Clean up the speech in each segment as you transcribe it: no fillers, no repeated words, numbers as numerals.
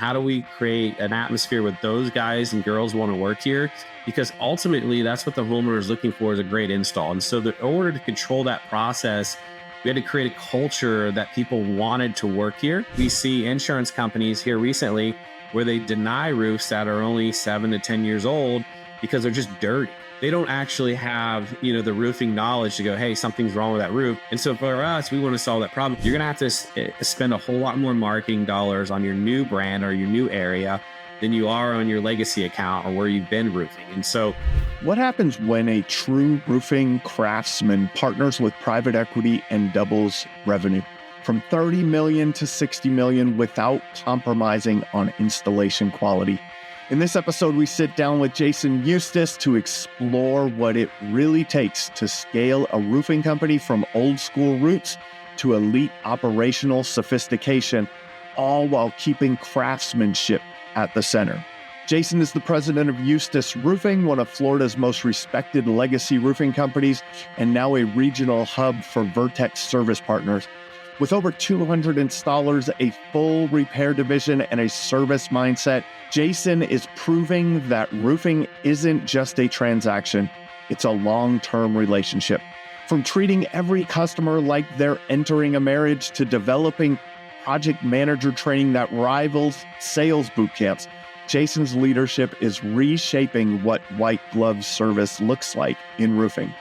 how do we create an atmosphere with those guys and girls want to work here? Because ultimately that's what the homeowner is looking for, is a great install. And so in order to control that process, we had to create a culture that people wanted to work here. We see insurance companies here recently where they deny roofs that are only 7 to 10 years old because they're just dirty. They don't actually have, the roofing knowledge to go, hey, something's wrong with that roof. And so for us, we want to solve that problem. You're going to have to spend a whole lot more marketing dollars on your new brand or your new area than you are on your legacy account or where you've been roofing. And so what happens when a true roofing craftsman partners with private equity and doubles revenue from 30 million to 60 million without compromising on installation quality? In this episode, we sit down with Jason Eustis to explore what it really takes to scale a roofing company from old school roots to elite operational sophistication, all while keeping craftsmanship at the center. Jason is the president of Eustis Roofing, one of Florida's most respected legacy roofing companies, and now a regional hub for Vertex service partners. With over 200 installers, a full repair division, and a service mindset, Jason is proving that roofing isn't just a transaction, it's a long-term relationship. From treating every customer like they're entering a marriage to developing project manager training that rivals sales boot camps, Jason's leadership is reshaping what white glove service looks like in roofing.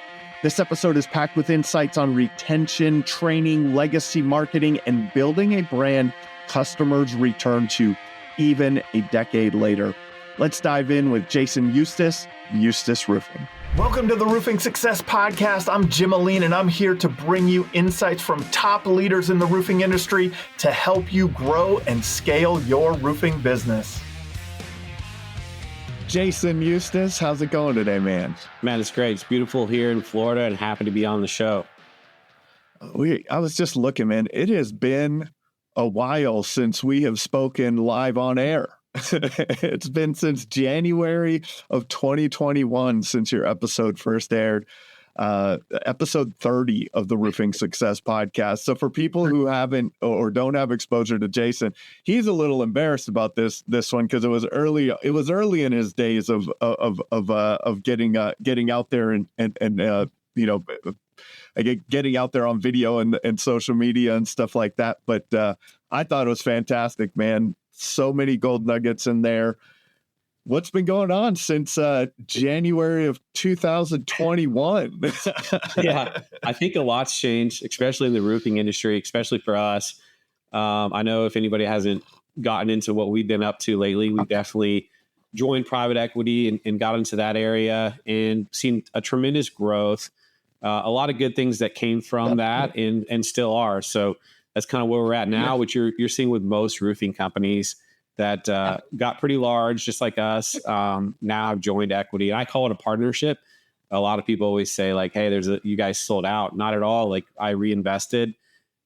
This episode is packed with insights on retention, training, legacy marketing, and building a brand customers return to even a decade later. Let's dive in with Jason Eustis, Eustis Roofing. Welcome to the Roofing Success Podcast. I'm Jim Aline, and I'm here to bring you insights from top leaders in the roofing industry to help you grow and scale your roofing business. Jason Eustis, how's it going today, man? Man, it's great. It's beautiful here in Florida and happy to be on the show. I was just looking, man. It has been a while since we have spoken live on air. It's been since January of 2021 since your episode first aired. Episode 30 of the Roofing Success Podcast. So for people who haven't or don't have exposure to Jason, he's a little embarrassed about this one because it was early in his days of getting out there and getting out there on video and social media and stuff like that. But I thought it was fantastic, man. So many gold nuggets in there. What's been going on since January of 2021? Yeah, I think a lot's changed, especially in the roofing industry, especially for us. I know if anybody hasn't gotten into what we've been up to lately, we've definitely joined private equity and got into that area and seen a tremendous growth. A lot of good things that came from that and still are. So that's kind of where we're at now, which you're seeing with most roofing companies that got pretty large, just like us. Now I've joined equity. And I call it a partnership. A lot of people always say like, hey, you guys sold out. Not at all. Like I reinvested.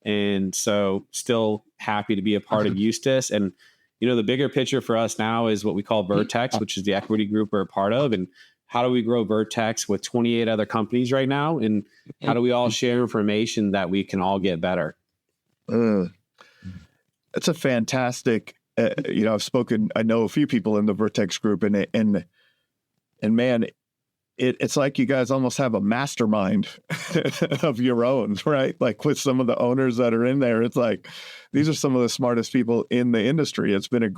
And so still happy to be a part of Eustis. And, the bigger picture for us now is what we call Vertex, which is the equity group we're a part of. And how do we grow Vertex with 28 other companies right now? And how do we all share information that we can all get better? That's a fantastic, I know a few people in the Vertex group and man, it's like you guys almost have a mastermind of your own, right? Like with some of the owners that are in there, it's like, these are some of the smartest people in the industry. It's been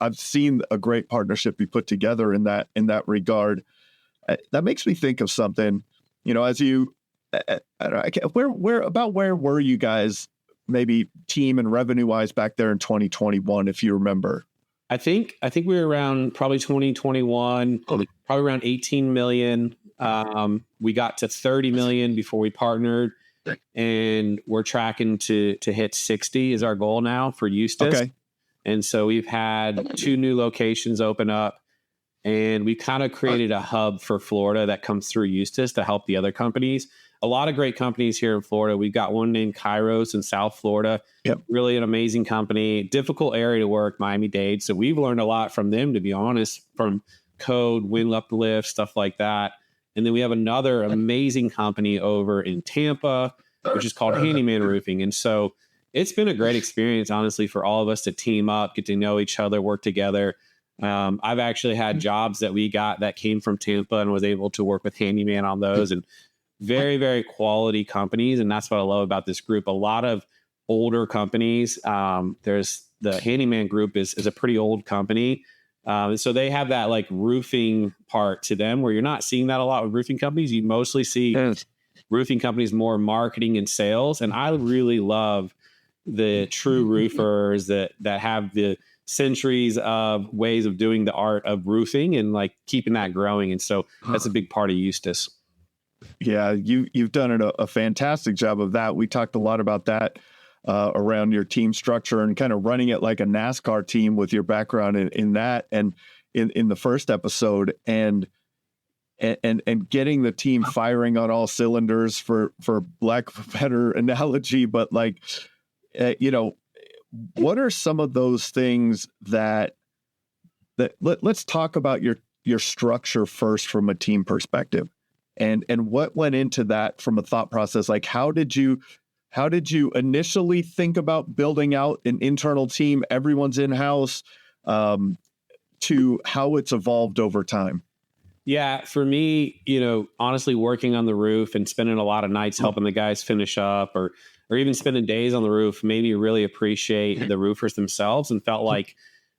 I've seen a great partnership be put together in that regard. That makes me think of something, as you, where were you guys maybe team and revenue wise back there in 2021, if you remember? I think we were around probably 2021, probably around 18 million. We got to 30 million before we partnered, and we're tracking to hit 60 is our goal now for Eustis. Okay. And so we've had 2 new locations open up, and we kind of created a hub for Florida that comes through Eustis to help the other companies. A lot of great companies here in Florida. We've got one named Kairos in South Florida. Yep. Really an amazing company. Difficult area to work, Miami-Dade. So we've learned a lot from them, to be honest, from code, wind uplift, stuff like that. And then we have another amazing company over in Tampa, which is called Handyman Roofing. And so, it's been a great experience, honestly, for all of us to team up, get to know each other, work together. I've actually had jobs that we got that came from Tampa and was able to work with Handyman on those, and very, very quality companies. And that's what I love about this group. A lot of older companies. There's the Handyman group is a pretty old company. So they have that like roofing part to them where you're not seeing that a lot with roofing companies. You mostly see roofing companies more marketing and sales. And I really love the true roofers that have the centuries of ways of doing the art of roofing and like keeping that growing. And so that's a big part of Eustis. Yeah, you've done a fantastic job of that. We talked a lot about that around your team structure and kind of running it like a NASCAR team with your background in that and in the first episode and getting the team firing on all cylinders for lack of a better analogy. But like, what are some of those things that let's talk about your structure first from a team perspective and what went into that from a thought process? Like, how did you initially think about building out an internal team, everyone's in-house, to how it's evolved over time? Yeah, for me, honestly, working on the roof and spending a lot of nights helping the guys finish up or even spending days on the roof made me really appreciate the roofers themselves and felt like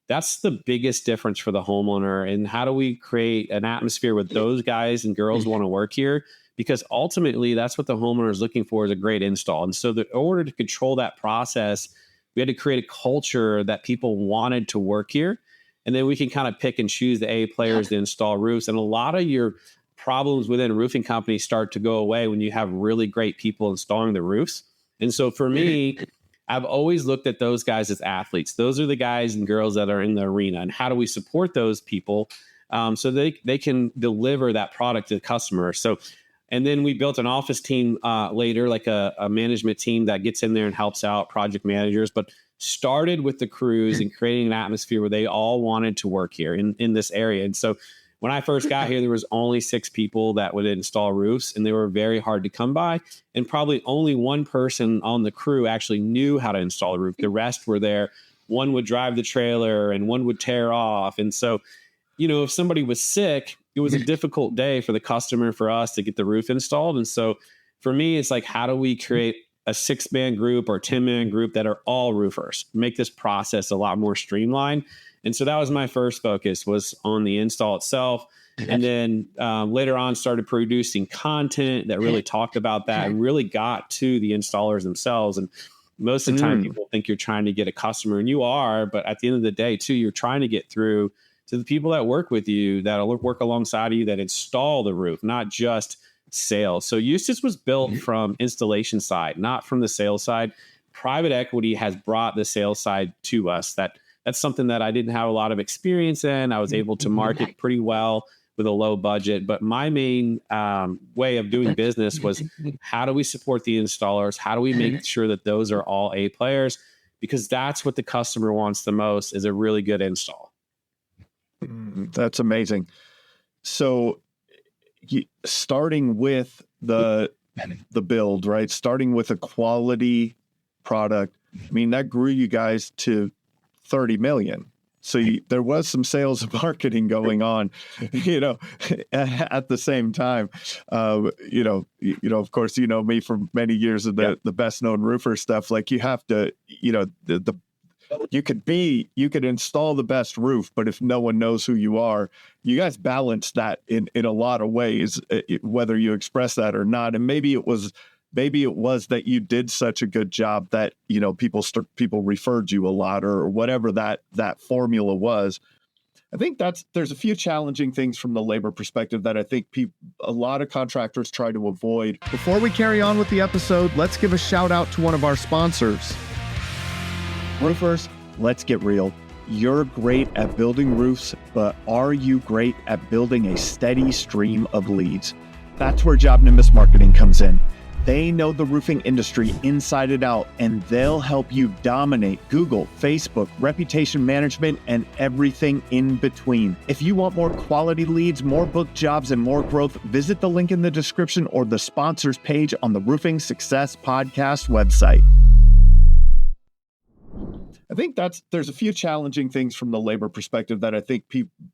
that's the biggest difference for the homeowner. And how do we create an atmosphere with those guys and girls who want to work here? Because ultimately, that's what the homeowner is looking for, is a great install. And so in order to control that process, we had to create a culture that people wanted to work here. And then we can kind of pick and choose the A players to install roofs. And a lot of your problems within roofing companies start to go away when you have really great people installing the roofs. And so for me, I've always looked at those guys as athletes. Those are the guys and girls that are in the arena. And how do we support those people so they can deliver that product to the customer? So, and then we built an office team later, like a management team that gets in there and helps out project managers, but started with the crews and creating an atmosphere where they all wanted to work here in this area. And so when I first got here, there was only 6 people that would install roofs, and they were very hard to come by. And probably only one person on the crew actually knew how to install a roof. The rest were there. One would drive the trailer and one would tear off. And so, if somebody was sick, it was a difficult day for the customer, for us to get the roof installed. And so for me, it's like, how do we create a 6-man group or 10-man group that are all roofers, make this process a lot more streamlined? And so that was my first focus, was on the install itself. And then later on started producing content that really talked about that and really got to the installers themselves. And most of the time people think you're trying to get a customer, and you are, but at the end of the day too, you're trying to get through to the people that work with you, that'll work alongside you, that install the roof, not just sales. So Eustis was built from installation side, not from the sales side. Private equity has brought the sales side to us. That's something that I didn't have a lot of experience in. I was able to market pretty well with a low budget, but my main way of doing business was, how do we support the installers? How do we make sure that those are all A players? Because that's what the customer wants the most, is a really good install. That's amazing. So starting with the build, right? Starting with a quality product. I mean, that grew you guys to 30 million. So there was some sales and marketing going on, at the same time. Of course, me from many years of the best known roofer stuff. Like, you have to, you could install the best roof, but if no one knows who you are, you guys balance that in a lot of ways, whether you express that or not. And maybe it was that you did such a good job that, people referred you a lot, or whatever that formula was. I think there's a few challenging things from the labor perspective that I think a lot of contractors try to avoid. Before we carry on with the episode, let's give a shout out to one of our sponsors. Roofers, let's get real. You're great at building roofs, but are you great at building a steady stream of leads? That's where Job Nimbus Marketing comes in. They know the roofing industry inside and out, and they'll help you dominate Google, Facebook, reputation management, and everything in between. If you want more quality leads, more booked jobs, and more growth, visit the link in the description or the sponsors page on the Roofing Success Podcast website. I think there's a few challenging things from the labor perspective that I think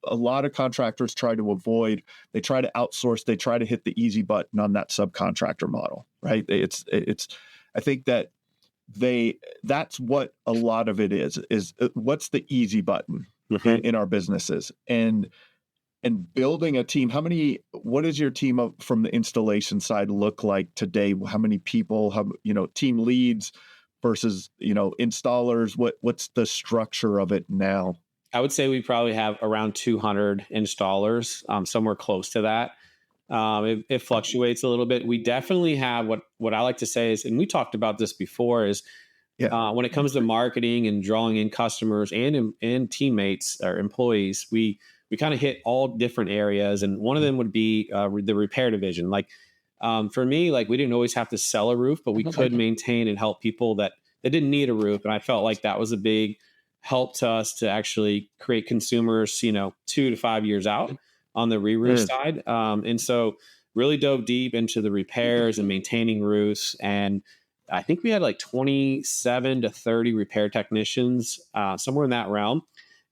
a lot of contractors try to avoid. They try to outsource. They try to hit the easy button on that subcontractor model, right? I think that's what a lot of it is what's the easy button in our businesses, and building a team. What does your team from the installation side look like today? How many people, team leads versus, installers? What's the structure of it now? I would say we probably have around 200 installers, somewhere close to that. It fluctuates a little bit. We definitely have what I like to say is, and we talked about this before, is when it comes to marketing and drawing in customers and teammates or employees, we kind of hit all different areas. And one of them would be the repair division. Like for me, like we didn't always have to sell a roof, but we could maintain and help people that didn't need a roof. And I felt like that was a big help to us to actually create consumers, 2 to 5 years out on the re-roof side. And so really dove deep into the repairs and maintaining roofs. And I think we had like 27 to 30 repair technicians, somewhere in that realm.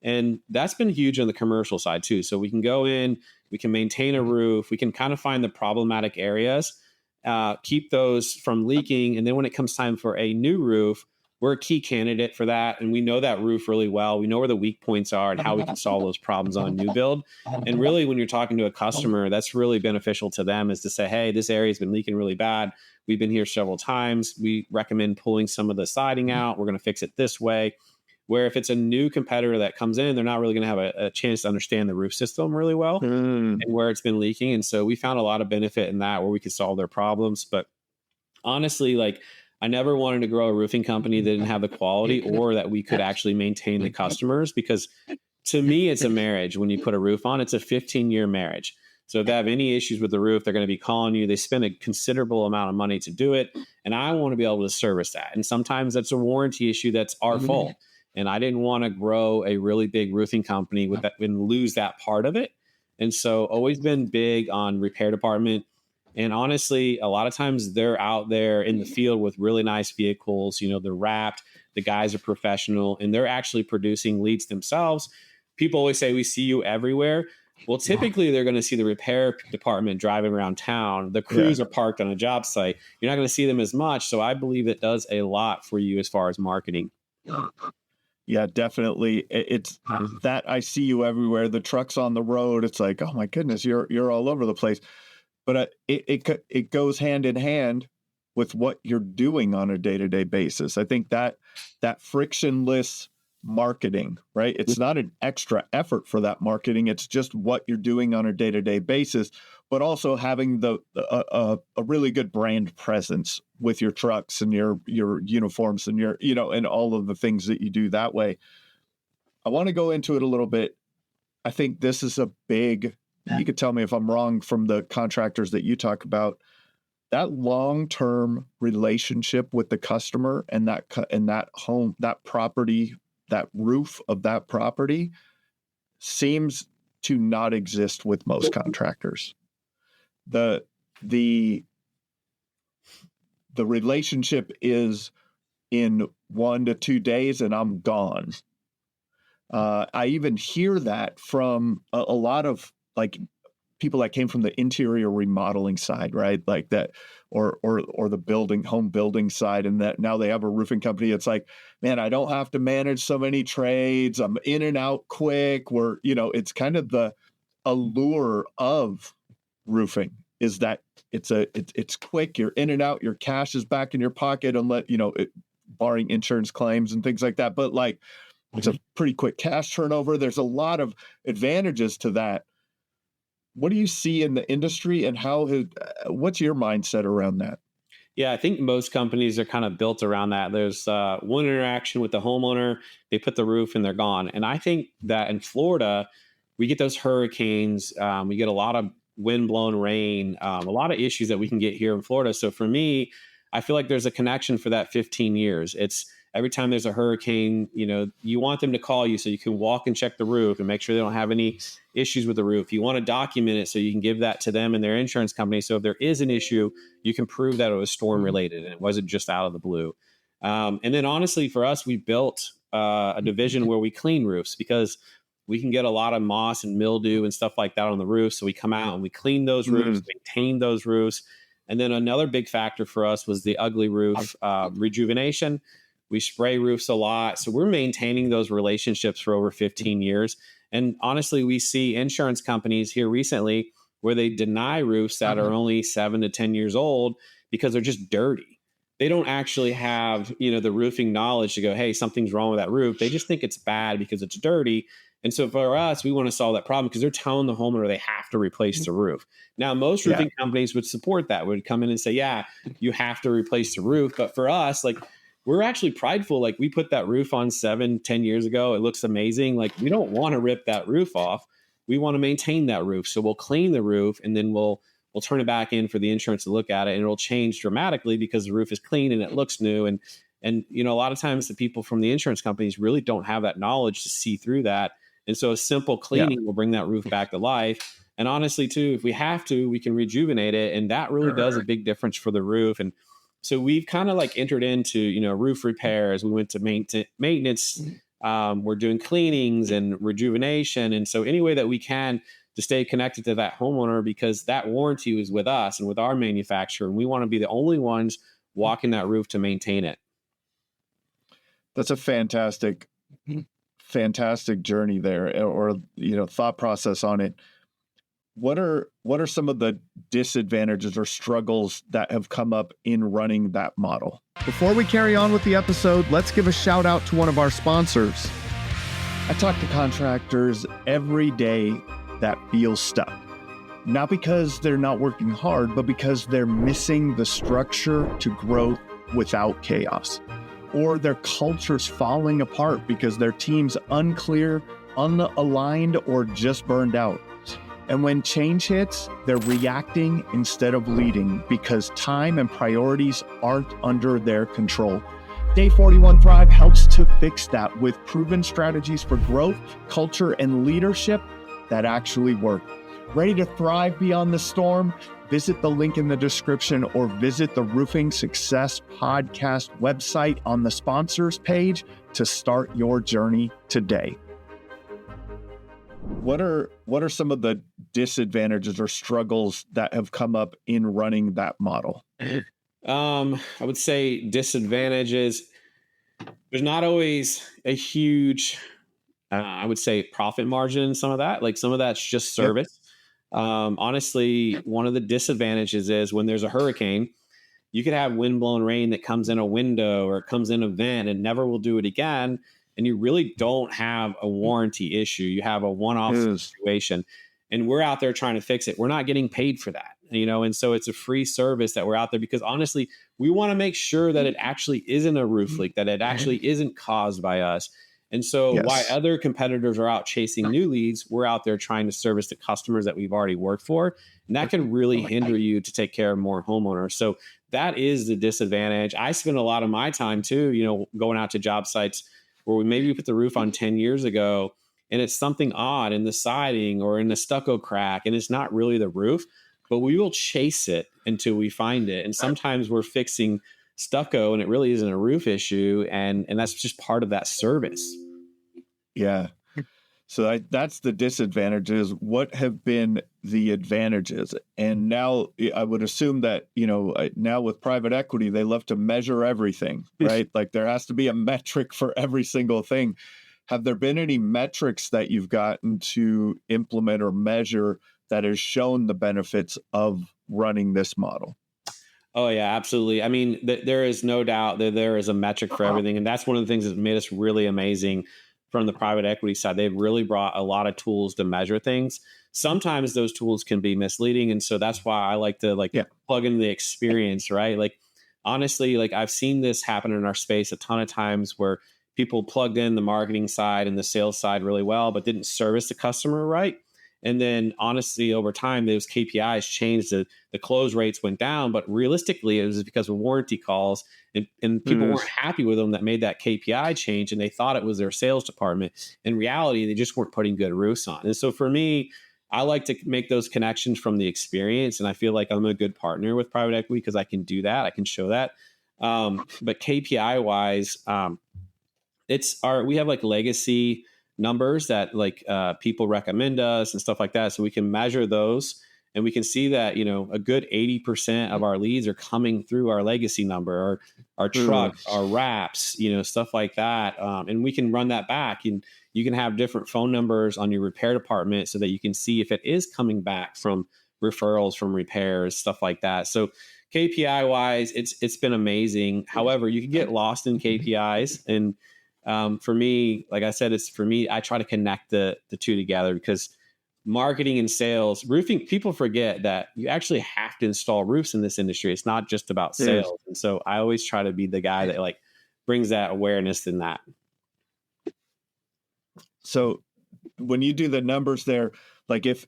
And that's been huge on the commercial side too. So we can go in, we can maintain a roof, we can kind of find the problematic areas, keep those from leaking. And then when it comes time for a new roof, we're a key candidate for that. And we know that roof really well. We know where the weak points are and how we can solve those problems on a new build. And really, when you're talking to a customer, that's really beneficial to them, is to say, hey, this area has been leaking really bad. We've been here several times. We recommend pulling some of the siding out. We're going to fix it this way. Where if it's a new competitor that comes in, they're not really going to have a chance to understand the roof system really well and where it's been leaking. And so we found a lot of benefit in that, where we could solve their problems. But honestly, like, I never wanted to grow a roofing company that didn't have the quality or that we could actually maintain the customers, because to me, it's a marriage. When you put a roof on, it's a 15-year marriage. So if they have any issues with the roof, they're going to be calling you. They spend a considerable amount of money to do it. And I want to be able to service that. And sometimes that's a warranty issue that's our fault. And I didn't want to grow a really big roofing company with that and lose that part of it. And so always been big on repair department. And honestly, a lot of times they're out there in the field with really nice vehicles. They're wrapped. The guys are professional and they're actually producing leads themselves. People always say, we see you everywhere. Well, typically they're going to see the repair department driving around town. The crews are parked on a job site. You're not going to see them as much. So I believe it does a lot for you as far as marketing. Yeah, definitely. It's that I see you everywhere. The truck's on the road. It's like, oh my goodness, you're all over the place. But it goes hand in hand with what you're doing on a day-to-day basis. I think that frictionless marketing, right? It's not an extra effort for that marketing. It's just what you're doing on a day-to-day basis, but also having a really good brand presence with your trucks and your uniforms and and all of the things that you do that way. I want to go into it a little bit. I think this is a big, you could tell me if I'm wrong, from the contractors that you talk about, that long-term relationship with the customer and that home, that property, that roof of that property seems to not exist with most contractors. The relationship is in 1 to 2 days and I'm gone. I even hear that from a lot of like people that came from the interior remodeling side, right? Like that, or the home building side. And that now they have a roofing company. It's like, man, I don't have to manage so many trades. I'm in and out quick. It's kind of the allure of roofing is that it's quick. You're in and out. Your cash is back in your pocket, barring insurance claims and things like that. But like, it's a pretty quick cash turnover. There's a lot of advantages to that. What do you see in the industry, and what's your mindset around that? Yeah, I think most companies are kind of built around that. There's one interaction with the homeowner, they put the roof and they're gone. And I think that in Florida, we get those hurricanes, we get a lot of wind-blown rain, a lot of issues that we can get here in Florida. So for me, I feel like there's a connection for that 15 years. It's every time there's a hurricane, you want them to call you so you can walk and check the roof and make sure they don't have any issues with the roof. You want to document it so you can give that to them and their insurance company. So if there is an issue, you can prove that it was storm related and it wasn't just out of the blue. And then honestly, for us, we built a division where we clean roofs because we can get a lot of moss and mildew and stuff like that on the roof. So we come out and we clean those roofs, maintain those roofs. And then another big factor for us was the ugly roof rejuvenation. We spray roofs a lot. So we're maintaining those relationships for over 15 years. And honestly, we see insurance companies here recently where they deny roofs that are only 7 to 10 years old because they're just dirty. They don't actually have, the roofing knowledge to go, hey, something's wrong with that roof. They just think it's bad because it's dirty. And so for us, we want to solve that problem because they're telling the homeowner they have to replace the roof. Now, most roofing companies would support that, would come in and say, yeah, you have to replace the roof. But for us, we're actually prideful. We put that roof on 7-10 years ago. It looks amazing. We don't want to rip that roof off. We want to maintain that roof. So we'll clean the roof and then we'll turn it back in for the insurance to look at it, and it'll change dramatically because the roof is clean and it looks new. And a lot of times the people from the insurance companies really don't have that knowledge to see through that. And so a simple cleaning will bring that roof back to life. And honestly, too, if we have to, we can rejuvenate it. And that really does a big difference for the roof. And so we've kind of entered into, roof repairs. We went to maintenance. We're doing cleanings and rejuvenation. And so any way that we can to stay connected to that homeowner, because that warranty is with us and with our manufacturer. And we want to be the only ones walking that roof to maintain it. That's a fantastic journey there, or thought process on it. What are some of the disadvantages or struggles that have come up in running that model? Before we carry on with the episode, let's give a shout out to one of our sponsors. I talk to contractors every day that feel stuck, not because they're not working hard, but because they're missing the structure to growth without chaos. Or their culture's falling apart because their team's unclear, unaligned, or just burned out. And when change hits, they're reacting instead of leading because time and priorities aren't under their control. Day 41 Thrive helps to fix that with proven strategies for growth, culture, and leadership that actually work. Ready to thrive beyond the storm? Visit the link in the description or visit the Roofing Success Podcast website on the sponsors page to start your journey today. What are some of the disadvantages or struggles that have come up in running that model? I would say disadvantages. There's not always a huge, I would say, profit margin in some of that. Some of that's just service. Honestly, one of the disadvantages is when there's a hurricane, you could have windblown rain that comes in a window or it comes in a vent and never will do it again. And you really don't have a warranty issue. You have a one-off situation, and we're out there trying to fix it. We're not getting paid for that, and so it's a free service that we're out there because honestly, we want to make sure that it actually isn't a roof leak, that it actually isn't caused by us. And so while other competitors are out chasing new leads, we're out there trying to service the customers that we've already worked for. And that can really hinder you to take care of more homeowners. So that is the disadvantage. I spend a lot of my time too, going out to job sites where we put the roof on 10 years ago and it's something odd in the siding or in the stucco crack and it's not really the roof, but we will chase it until we find it. And sometimes we're fixing stucco and it really isn't a roof issue. And that's just part of that service. Yeah. So that's the disadvantages. What have been the advantages? And now I would assume that, now with private equity, they love to measure everything, right? There has to be a metric for every single thing. Have there been any metrics that you've gotten to implement or measure that has shown the benefits of running this model? Oh, yeah, absolutely. I mean, there is no doubt that there is a metric for everything. And that's one of the things that made us really amazing from the private equity side. They've really brought a lot of tools to measure things. Sometimes those tools can be misleading. And so that's why I like to plug in the experience, right? Honestly, I've seen this happen in our space a ton of times where people plugged in the marketing side and the sales side really well, but didn't service the customer right. And then honestly, over time, those KPIs changed. The close rates went down, but realistically, it was because of warranty calls and people weren't happy with them that made that KPI change. And they thought it was their sales department. In reality, they just weren't putting good roofs on. And so for me, I like to make those connections from the experience. And I feel like I'm a good partner with private equity because I can do that. I can show that. But KPI wise, we have like legacy numbers that like people recommend us and stuff like that. So we can measure those and we can see that, a good 80% of our leads are coming through our legacy number, or our truck, our wraps, stuff like that. And we can run that back, and you can have different phone numbers on your repair department so that you can see if it is coming back from referrals from repairs, stuff like that. So KPI wise, it's been amazing. However, you can get lost in KPIs. And for me, like I said, I try to connect the two together, because marketing and sales, roofing, people forget that you actually have to install roofs in this industry. It's not just about sales. And so I always try to be the guy that like brings that awareness in that. So when you do the numbers there, like if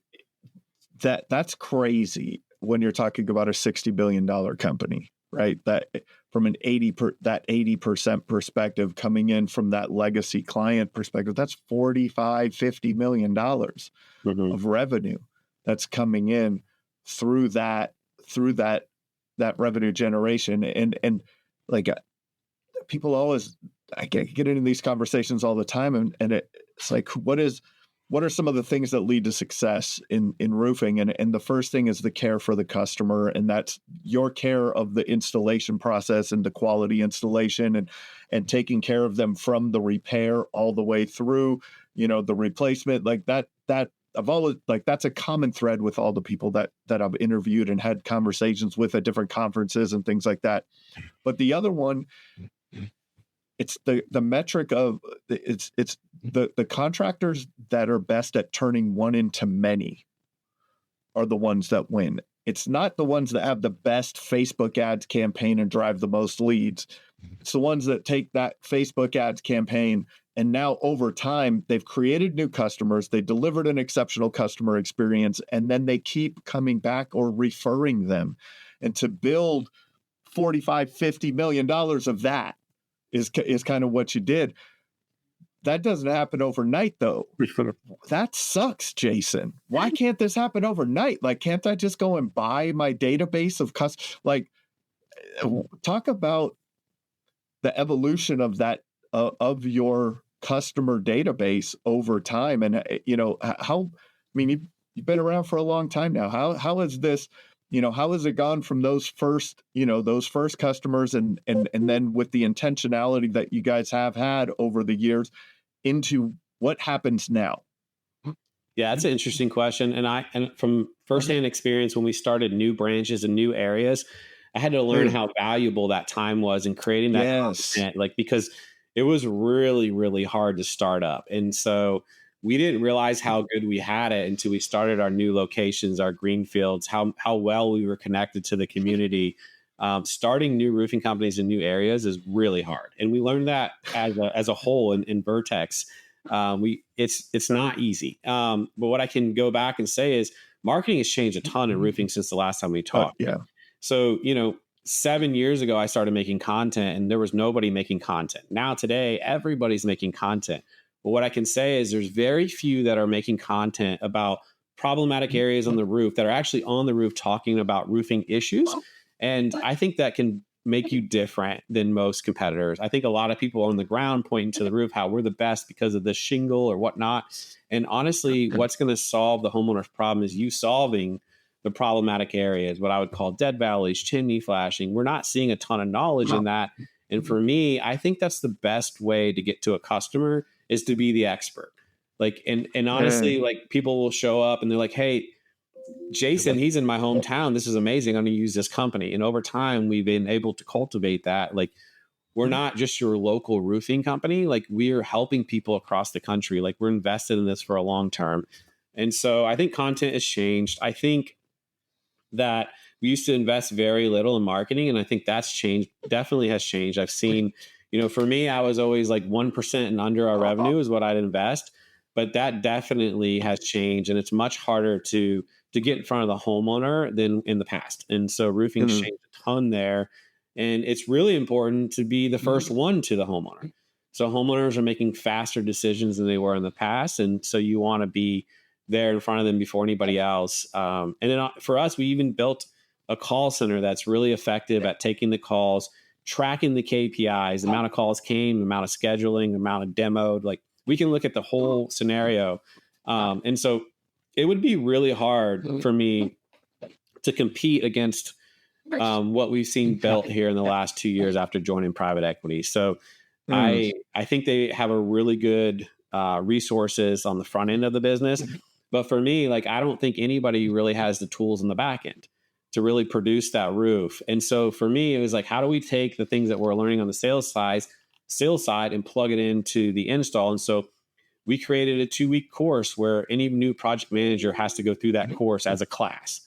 that's crazy when you're talking about a $60 billion company, right? That from an 80% perspective coming in from that legacy client perspective, that's $45-50 million of revenue that's coming in through that revenue generation. And like people always, I get into these conversations all the time, and it's like, what are some of the things that lead to success in roofing? And the first thing is the care for the customer. And that's your care of the installation process and the quality installation, and taking care of them from the repair all the way through, the replacement. Like that I've always, like, that's a common thread with all the people that I've interviewed and had conversations with at different conferences and things like that. But the other one, it's the metric of it's the contractors that are best at turning one into many are the ones that win. It's not the ones that have the best Facebook ads campaign and drive the most leads. It's the ones that take that Facebook ads campaign, and now over time, they've created new customers, they delivered an exceptional customer experience, and then they keep coming back or referring them. And to build $45-50 million of that is kind of what you did. That doesn't happen overnight, though. That sucks, Jason. Why can't this happen overnight? Like, can't I just go and buy my database of talk about the evolution of that, of your customer database over time. And, you've been around for a long time now. How is this, how has it gone from those first customers and then with the intentionality that you guys have had over the years into what happens now? Yeah, that's an interesting question. And from firsthand experience, when we started new branches and new areas, I had to learn how valuable that time was in creating that content, because it was really, really hard to start up. And so we didn't realize how good we had it until we started our new locations, our greenfields, how well we were connected to the community. Starting new roofing companies in new areas is really hard. And we learned that as a whole in Vertex. It's not easy. But what I can go back and say is marketing has changed a ton in roofing since the last time we talked. So, 7 years ago, I started making content and there was nobody making content. Now today, everybody's making content. But what I can say is there's very few that are making content about problematic areas on the roof that are actually on the roof talking about roofing issues. And I think that can make you different than most competitors. I think a lot of people on the ground pointing to the roof, how we're the best because of this shingle or whatnot. And honestly, what's going to solve the homeowner's problem is you solving the problematic areas, what I would call dead valleys, chimney flashing. We're not seeing a ton of knowledge in that. And for me, I think that's the best way to get to a customer is to be the expert. And honestly, people will show up and they're like, hey, Jason, he's in my hometown. This is amazing. I'm going to use this company. And over time, we've been able to cultivate that. We're not just your local roofing company. We're helping people across the country. We're invested in this for a long term. And so I think content has changed. I think that we used to invest very little in marketing. And I think that's changed, definitely has changed. I've seen, for me, I was always 1% and under our revenue is what I'd invest. But that definitely has changed. And it's much harder to get in front of the homeowner than in the past. And so roofing changed a ton there. And it's really important to be the first one to the homeowner. So homeowners are making faster decisions than they were in the past. And so you want to be there in front of them before anybody else. And then for us, we even built a call center that's really effective at taking the calls, tracking the KPIs, the amount of calls came, the amount of scheduling, the amount of demoed, like we can look at the whole scenario. And so it would be really hard for me to compete against what we've seen built here in the last 2 years after joining private equity. So I think they have a really good resources on the front end of the business. But for me, like, I don't think anybody really has the tools in the back end to really produce that roof. And so for me, it was like, how do we take the things that we're learning on the sales side and plug it into the install? And so we created a 2-week course where any new project manager has to go through that course as a class.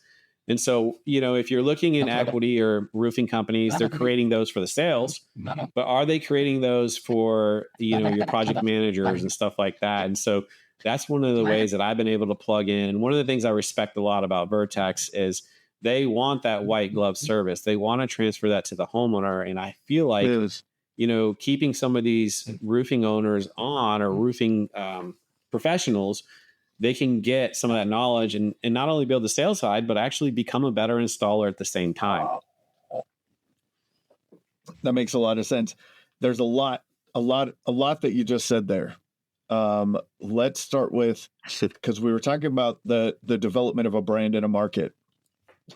And so, if you're looking in equity or roofing companies, they're creating those for the sales, but are they creating those for, your project managers and stuff like that? And so that's one of the ways that I've been able to plug in. And one of the things I respect a lot about Vertex is they want that white glove service. They want to transfer that to the homeowner. And I feel like, keeping some of these roofing owners on, or roofing professionals, they can get some of that knowledge and not only build the sales side, but actually become a better installer at the same time. That makes a lot of sense. There's a lot that you just said there. Let's start with, because we were talking about the development of a brand in a market.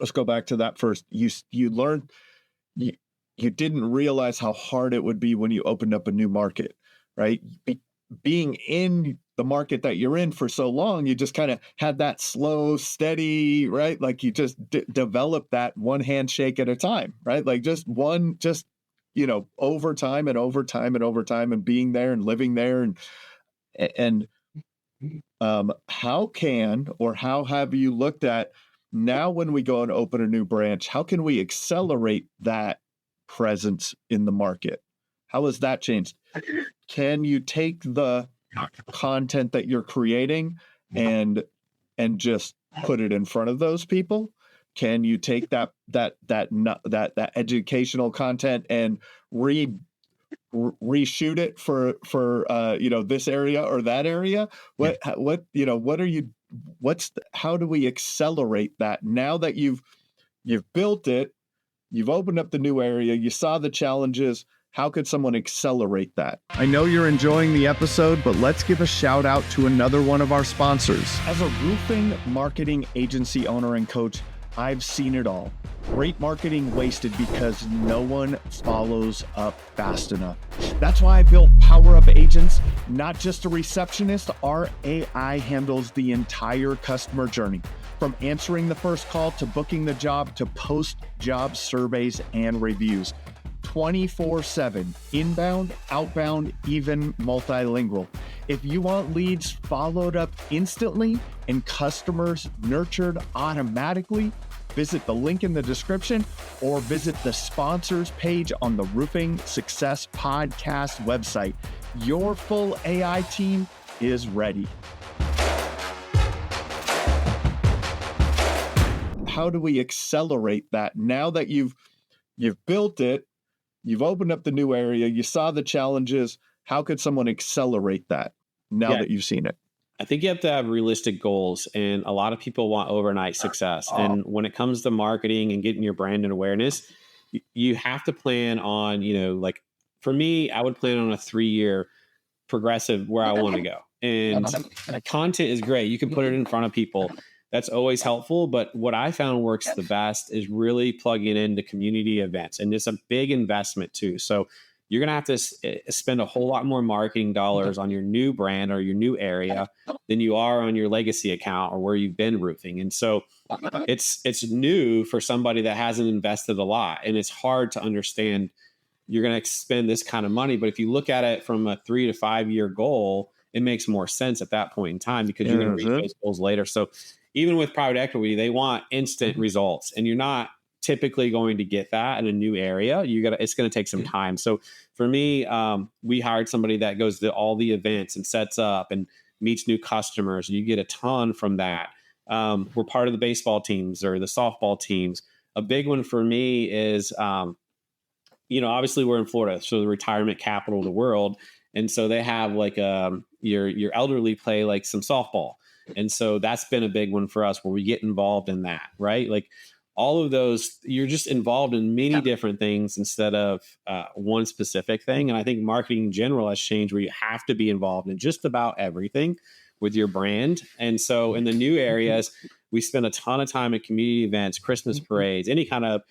Let's go back to that first. You learned, you didn't realize how hard it would be when you opened up a new market, right? Being in the market that you're in for so long, you just kind of had that slow, steady, right? Like you just develop that one handshake at a time, right? Like over time and over time and over time, and being there and living there. And how have you looked at now when we go and open a new branch, how can we accelerate that presence in the market? How has that changed? Can you take the content that you're creating and just put it in front of those people? Can you take that educational content and reshoot it for this area or that area? How do we accelerate that now that you've built it, you've opened up the new area, you saw the challenges? How could someone accelerate that? I know you're enjoying the episode, but let's give a shout out to another one of our sponsors. As a roofing marketing agency owner and coach, I've seen it all. Great marketing wasted because no one follows up fast enough. That's why I built Power Up Agents, not just a receptionist. Our AI handles the entire customer journey, from answering the first call to booking the job to post-job surveys and reviews. 24/7, inbound, outbound, even multilingual. If you want leads followed up instantly and customers nurtured automatically, visit the link in the description or visit the sponsors page on the Roofing Success Podcast website. Your full AI team is ready. How do we accelerate that now that you've built it? You've opened up the new area. You saw the challenges. How could someone accelerate that now that you've seen it? I think you have to have realistic goals, and a lot of people want overnight success. And when it comes to marketing and getting your brand and awareness, you have to plan on, like for me, I would plan on a 3-year progressive where I want to go. And content is great. You can put it in front of people. That's always helpful. But what I found works the best is really plugging into community events. And it's a big investment too. So you're going to have to spend a whole lot more marketing dollars on your new brand or your new area than you are on your legacy account or where you've been roofing. And so it's new for somebody that hasn't invested a lot. And it's hard to understand you're going to spend this kind of money. But if you look at it from a 3 to 5 year goal, it makes more sense at that point in time because you're going to reach those goals later. So even with private equity, they want instant results, and you're not typically going to get that in a new area. It's going to take some time. So for me, we hired somebody that goes to all the events and sets up and meets new customers. You get a ton from that. We're part of the baseball teams or the softball teams. A big one for me is, obviously we're in Florida, so the retirement capital of the world. And so they have like your elderly play like some softball. And so that's been a big one for us where we get involved in that, right? Like all of those, you're just involved in many different things instead of one specific thing. And I think marketing in general has changed where you have to be involved in just about everything with your brand. And so in the new areas, we spend a ton of time at community events, Christmas parades, any kind of,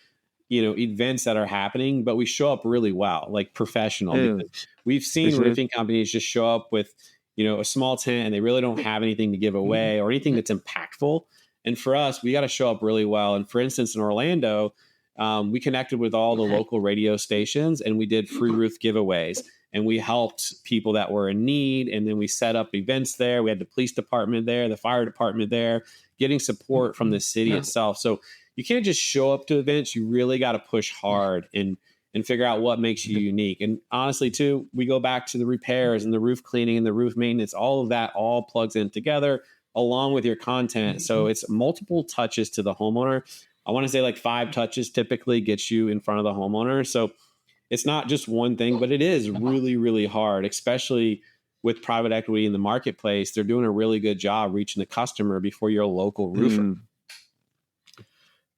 events that are happening, but we show up really well, like professional. Because we've seen roofing companies just show up with, a small tent and they really don't have anything to give away or anything that's impactful. And for us, we got to show up really well. And for instance, in Orlando, we connected with all the local radio stations and we did free roof giveaways and we helped people that were in need. And then we set up events there. We had the police department there, the fire department there, getting support from the city itself. So you can't just show up to events. You really got to push hard and figure out what makes you unique. And honestly, too, we go back to the repairs and the roof cleaning and the roof maintenance. All of that all plugs in together along with your content. So it's multiple touches to the homeowner. I want to say like 5 touches typically gets you in front of the homeowner. So it's not just one thing, but it is really, really hard, especially with private equity in the marketplace. They're doing a really good job reaching the customer before you're a local roofer.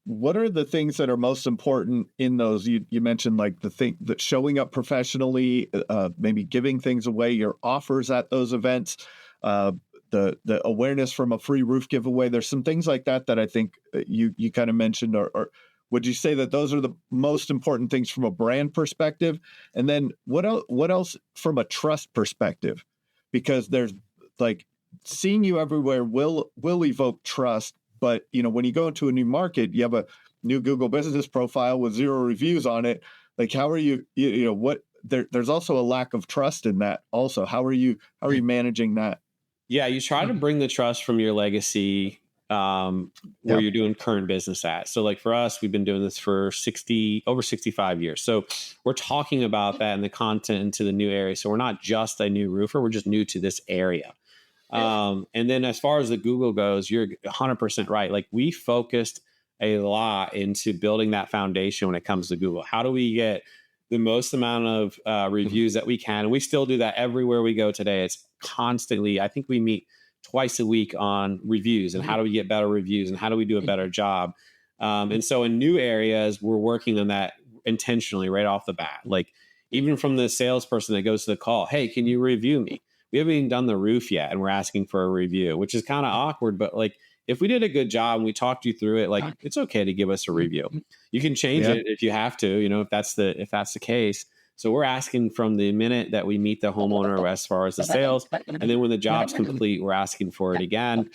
What are the things that are most important in those? You mentioned like the thing that showing up professionally, maybe giving things away, your offers at those events, the awareness from a free roof giveaway. There's some things like that I think you kind of mentioned, or would you say that those are the most important things from a brand perspective? And then what else from a trust perspective? Because there's like seeing you everywhere will evoke trust. But, when you go into a new market, you have a new Google business profile with 0 reviews on it. Like, how are you, there's also a lack of trust in that also. How are you managing that? Yeah, you try to bring the trust from your legacy where you're doing current business at. So like for us, we've been doing this for over 65 years. So we're talking about that in the content into the new area. So we're not just a new roofer, we're just new to this area. And then as far as the Google goes, you're 100% right. Like we focused a lot into building that foundation when it comes to Google. How do we get the most amount of reviews that we can? And we still do that everywhere we go today. It's constantly, I think we meet twice a week on reviews and how do we get better reviews and how do we do a better job? And so in new areas, we're working on that intentionally right off the bat. Like even from the salesperson that goes to the call, hey, can you review me? We haven't even done the roof yet and we're asking for a review, which is kind of awkward. But like, if we did a good job and we talked you through it, like it's okay to give us a review. You can change it if you have to, if that's the case. So we're asking from the minute that we meet the homeowner as far as the sales. And then when the job's complete, we're asking for it again.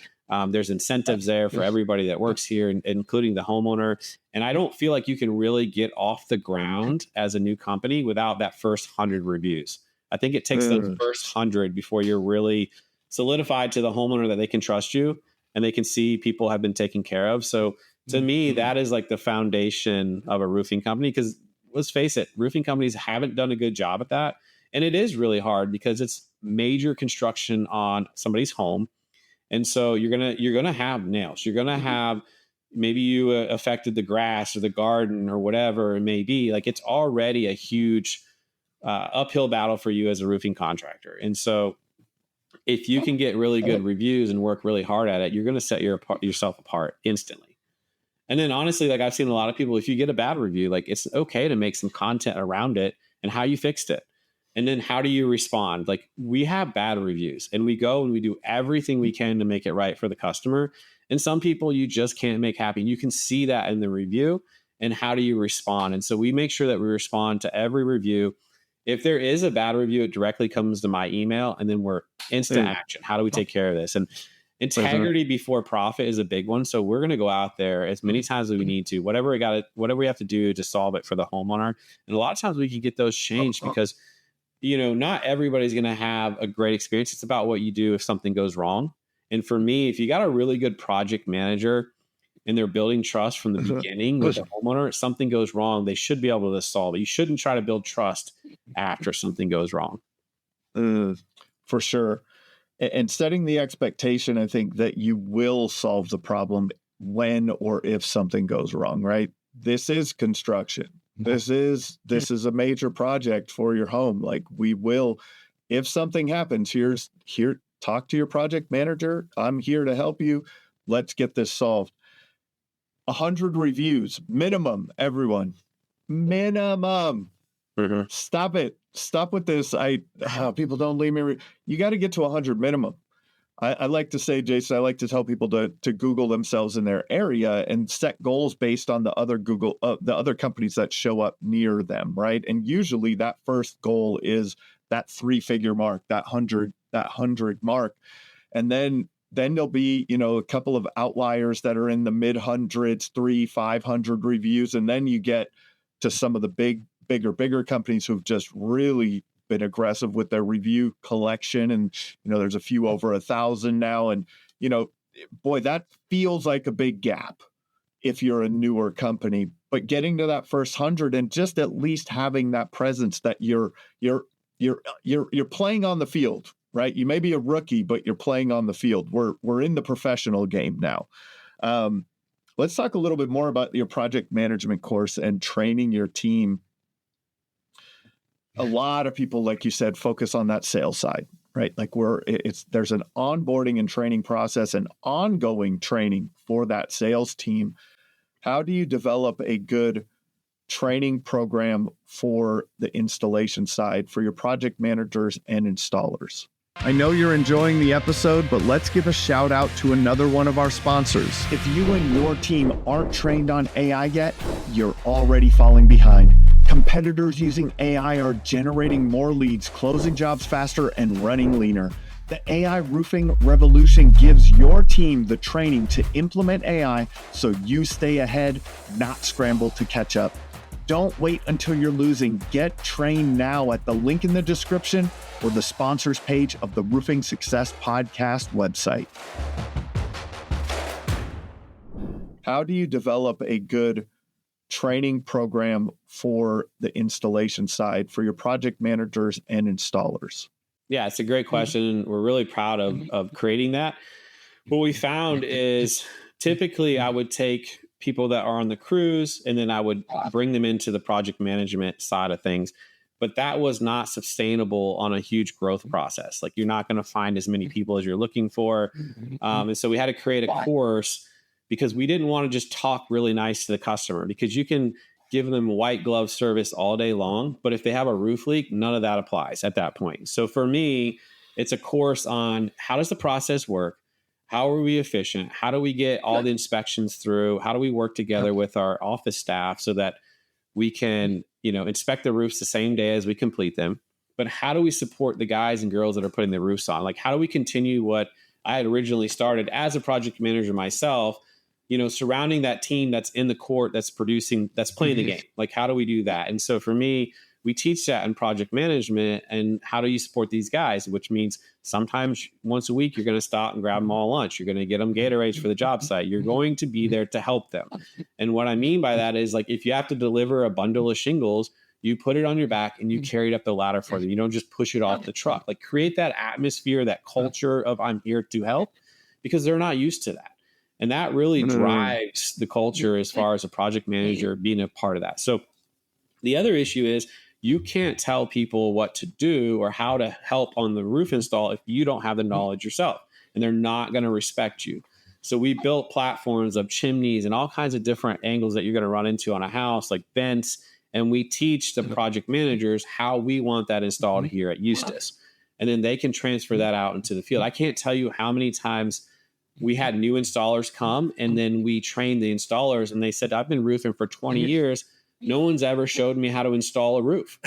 There's incentives there for everybody that works here, including the homeowner. And I don't feel like you can really get off the ground as a new company without that first 100 reviews. I think it takes the first 100 before you're really solidified to the homeowner that they can trust you and they can see people have been taken care of. So to me, that is like the foundation of a roofing company, because let's face it, roofing companies haven't done a good job at that. And it is really hard because it's major construction on somebody's home. And so you're going to have nails. You're going to have, maybe you affected the grass or the garden or whatever it may be. Like it's already a huge uphill battle for you as a roofing contractor. And so if you can get really good reviews and work really hard at it, you're going to set yourself apart instantly. And then honestly, like I've seen a lot of people, if you get a bad review, like it's okay to make some content around it and how you fixed it. And then how do you respond? Like we have bad reviews and we go and we do everything we can to make it right for the customer. And some people you just can't make happy. And you can see that in the review. And how do you respond? And so we make sure that we respond to every review. If there is a bad review, it directly comes to my email and then we're instant action. How do we take care of this? And integrity before profit is a big one. So we're going to go out there as many times as we need to, whatever we have to do to solve it for the homeowner. And a lot of times we can get those changed because, not everybody's going to have a great experience. It's about what you do if something goes wrong. And for me, if you got a really good project manager and they're building trust from the beginning with the homeowner, if something goes wrong, they should be able to solve it. You shouldn't try to build trust after something goes wrong. For sure. And setting the expectation, I think that you will solve the problem when or if something goes wrong, right? This is construction. This is a major project for your home. Like we will, if something happens, here, talk to your project manager. I'm here to help you. Let's get this solved. 100 reviews, minimum, everyone. Minimum. Mm-hmm. Stop it. Stop with this. People don't leave me. You got to get to 100 minimum. I like to say, Jason, I like to tell people to Google themselves in their area and set goals based on the other companies that show up near them, right? And usually that first goal is that 3-figure mark, that 100 mark. And then there'll be, a couple of outliers that are in the mid hundreds, 500 reviews. And then you get to some of the bigger companies who've just really been aggressive with their review collection. And, there's a few over 1,000 now. And, boy, that feels like a big gap if you're a newer company, but getting to that first 100 and just at least having that presence that you're playing on the field, right? You may be a rookie, but you're playing on the field. We're in the professional game now. Let's talk a little bit more about your project management course and training your team. A lot of people, like you said, focus on that sales side, right? Like there's an onboarding and training process and ongoing training for that sales team. How do you develop a good training program for the installation side for your project managers and installers? I know you're enjoying the episode, but let's give a shout out to another one of our sponsors. If you and your team aren't trained on AI yet, you're already falling behind. Competitors using AI are generating more leads, closing jobs faster, and running leaner. The AI roofing revolution gives your team the training to implement AI so you stay ahead, not scramble to catch up. Don't wait until you're losing. Get trained now at the link in the description or the sponsors page of the Roofing Success Podcast website. How do you develop a good training program for the installation side for your project managers and installers? Yeah, it's a great question. We're really proud of creating that. What we found is typically I would take people that are on the crews and then I would bring them into the project management side of things. But that was not sustainable on a huge growth process. Like you're not going to find as many people as you're looking for. And so we had to create a course because we didn't want to just talk really nice to the customer, because you can give them white glove service all day long. But if they have a roof leak, none of that applies at that point. So for me, it's a course on how does the process work? How are we efficient? How do we get all the inspections through? How do we work together with our office staff so that we can, inspect the roofs the same day as we complete them? But how do we support the guys and girls that are putting the roofs on? Like, how do we continue what I had originally started as a project manager myself, surrounding that team that's in the court, that's producing, that's playing the game? Like, how do we do that? And so for me, we teach that in project management. And how do you support these guys? Which means sometimes once a week, you're going to stop and grab them all lunch. You're going to get them Gatorades for the job site. You're going to be there to help them. And what I mean by that is, like, if you have to deliver a bundle of shingles, you put it on your back and you carry it up the ladder for them. You don't just push it off the truck. Like, create that atmosphere, that culture of I'm here to help, because they're not used to that. And that really drives the culture as far as a project manager being a part of that. So the other issue is, you can't tell people what to do or how to help on the roof install if you don't have the knowledge yourself, and they're not going to respect you. So we built platforms of chimneys and all kinds of different angles that you're going to run into on a house, like vents. And we teach the project managers how we want that installed here at Eustis. And then they can transfer that out into the field. I can't tell you how many times we had new installers come and then we trained the installers and they said, I've been roofing for 20 years. No one's ever showed me how to install a roof.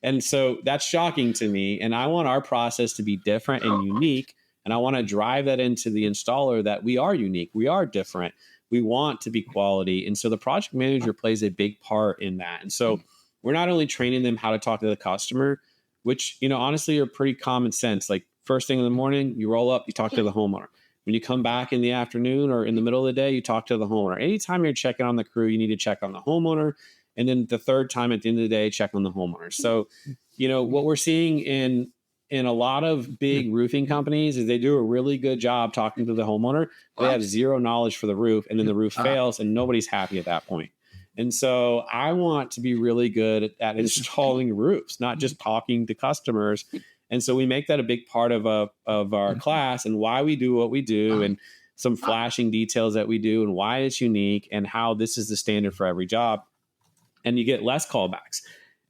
And so that's shocking to me. And I want our process to be different and unique. And I want to drive that into the installer, that we are unique. We are different. We want to be quality. And so the project manager plays a big part in that. And so we're not only training them how to talk to the customer, which, honestly are pretty common sense. Like, first thing in the morning, you roll up, you talk to the homeowner. When you come back in the afternoon or in the middle of the day, you talk to the homeowner. Anytime you're checking on the crew, you need to check on the homeowner. And then the third time at the end of the day, check on the homeowner. So, what we're seeing in a lot of big roofing companies is they do a really good job talking to the homeowner. They have zero knowledge for the roof, and then the roof fails and nobody's happy at that point. And so I want to be really good at installing roofs, not just talking to customers. And so we make that a big part of our class and why we do what we do. And some flashing details that we do and why it's unique and how this is the standard for every job. And you get less callbacks.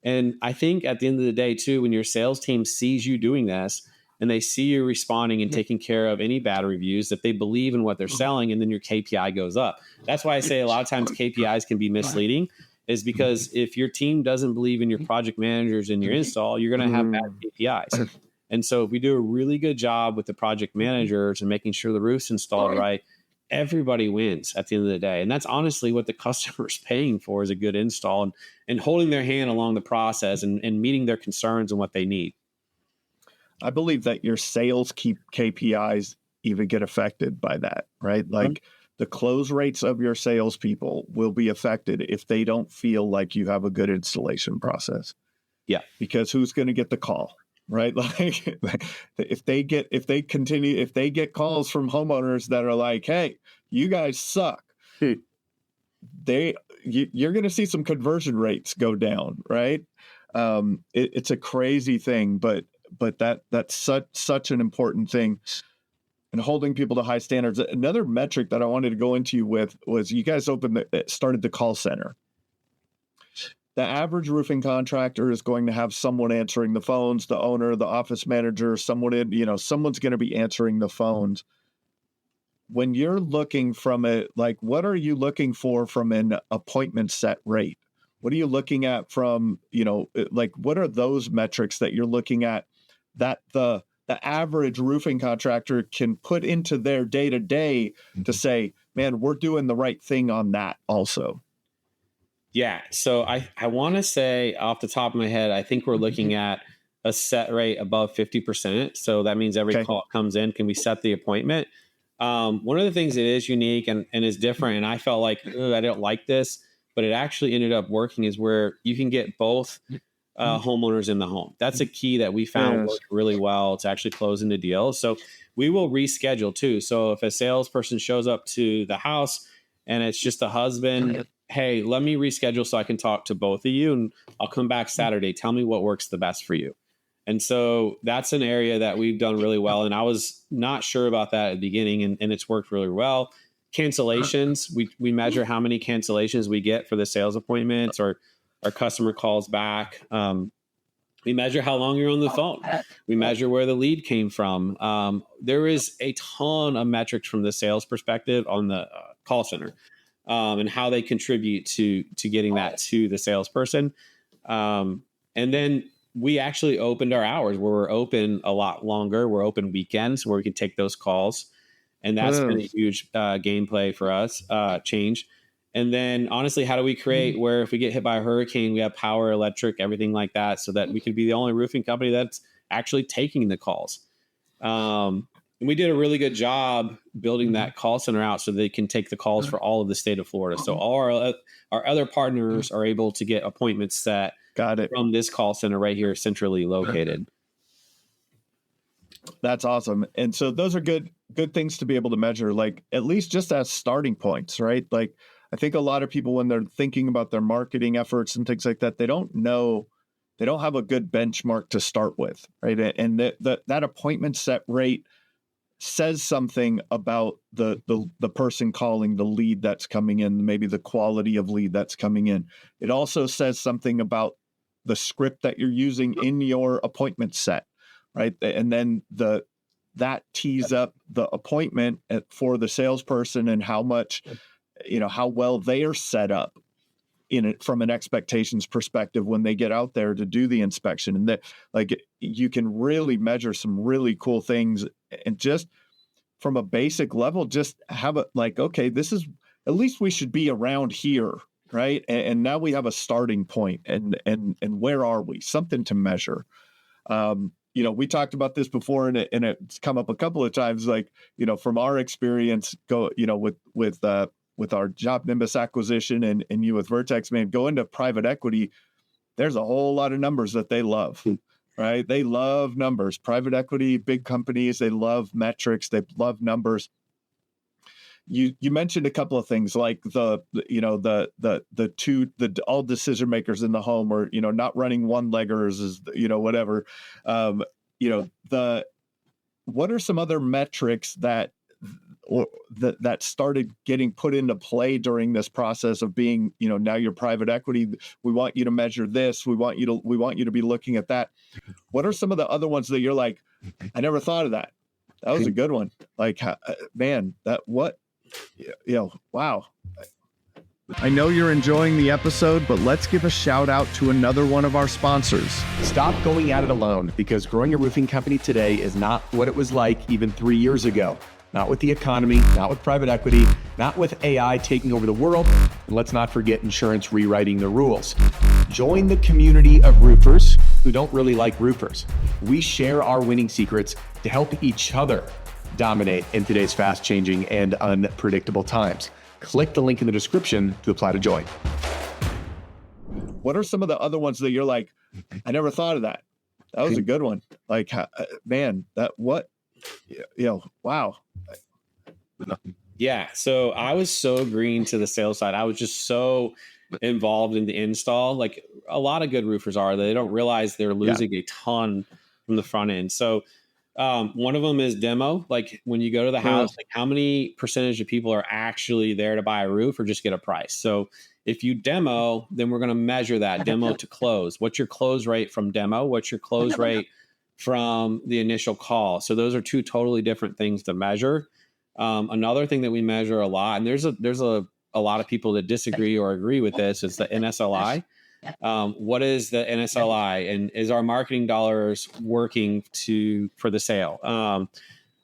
And I think at the end of the day, too, when your sales team sees you doing this and they see you responding and taking care of any bad reviews, that they believe in what they're selling, and then your KPI goes up. That's why I say a lot of times KPIs can be misleading, is because if your team doesn't believe in your project managers and your install, you're going to have bad KPIs. And so if we do a really good job with the project managers and making sure the roof's installed right, everybody wins at the end of the day. And that's honestly what the customer's paying for, is a good install and holding their hand along the process and meeting their concerns and what they need. I believe that your sales KPIs even get affected by that, right? Like the close rates of your salespeople will be affected if they don't feel like you have a good installation process. Yeah. Because who's going to get the call, right? Like if they get calls from homeowners that are like, hey, you guys suck, you're going to see some conversion rates go down, right? It's a crazy thing, but that's such an important thing, and holding people to high standards. Another metric that I wanted to go into you with was you guys started the call center. The average roofing contractor is going to have someone answering the phones, the owner, the office manager, someone's going to be answering the phones. When you're looking what are you looking for from an appointment set rate? What are you looking at from, what are those metrics that you're looking at that the average roofing contractor can put into their day-to-day to say, man, we're doing the right thing on that also? Yeah. So I want to say off the top of my head, I think we're looking at a set rate above 50%. So that means every call that comes in, can we set the appointment? One of the things that is unique and is different, and I felt like, I don't like this, but it actually ended up working, is where you can get both homeowners in the home. That's a key that we found worked really well to actually closing the deal. So we will reschedule too. So if a salesperson shows up to the house and it's just a husband, hey, let me reschedule so I can talk to both of you, and I'll come back Saturday. Tell me what works the best for you. And so that's an area that we've done really well. And I was not sure about that at the beginning, and it's worked really well. Cancellations, we measure how many cancellations we get for the sales appointments or our customer calls back. We measure how long you're on the phone. We measure where the lead came from. There is a ton of metrics from the sales perspective on the call center, and how they contribute to getting that to the salesperson. And then we actually opened our hours, where we're open a lot longer. We're open weekends where we can take those calls. And that's been a huge gameplay for us, change. And then honestly, how do we create where if we get hit by a hurricane, we have power, electric, everything like that, so that we can be the only roofing company that's actually taking the calls. And we did a really good job building that call center out so they can take the calls for all of the state of Florida. So all our other partners are able to get appointments set from this call center right here, centrally located. That's awesome. And so those are good things to be able to measure, like at least just as starting points, right? Like I think a lot of people, when they're thinking about their marketing efforts and things like that, they don't have a good benchmark to start with, right? And that appointment set rate says something about the person calling, the lead that's coming in, maybe the quality of lead that's coming in. It also says something about the script that you're using in your appointment set, right? And then that tees up the appointment for the salesperson and how much, how well they are set up in it from an expectations perspective when they get out there to do the inspection. And that, like, you can really measure some really cool things, and just from a basic level, just have a, like, okay, this is, at least we should be around here, right? And now we have a starting point, and where are we? Something to measure. We talked about this before, and it's come up a couple of times, like, from our experience, with our Job Nimbus acquisition and you with Vertex, man, go into private equity, there's a whole lot of numbers that they love, right? They love numbers. Private equity, big companies, they love metrics, they love numbers. You mentioned a couple of things, like all decision makers in the home, or not running one-leggers is whatever. What are some other metrics that that started getting put into play during this process of being, now you're private equity. We want you to measure this. We want you to be looking at that. What are some of the other ones that you're like, I never thought of that? That was a good one. Like, man, wow. I know you're enjoying the episode, but let's give a shout out to another one of our sponsors. Stop going at it alone, because growing a roofing company today is not what it was like even 3 years ago. Not with the economy, not with private equity, not with AI taking over the world, and let's not forget insurance rewriting the rules. Join the community of roofers who don't really like roofers. We share our winning secrets to help each other dominate in today's fast-changing and unpredictable times. Click the link in the description to apply to join. What are some of the other ones that you're like, I never thought of that? That was a good one. Like, man, wow. Yeah. So I was so green to the sales side. I was just so involved in the install. Like a lot of good roofers are, they don't realize they're losing a ton from the front end. So one of them is demo. Like when you go to the house, like how many percentage of people are actually there to buy a roof or just get a price? So if you demo, then we're going to measure that demo to close. What's your close rate from demo? What's your close rate from the initial call? So those are two totally different things to measure. Another thing that we measure a lot, and there's a lot of people that disagree or agree with this, is the NSLI. What is the NSLI, and is our marketing dollars working for the sale?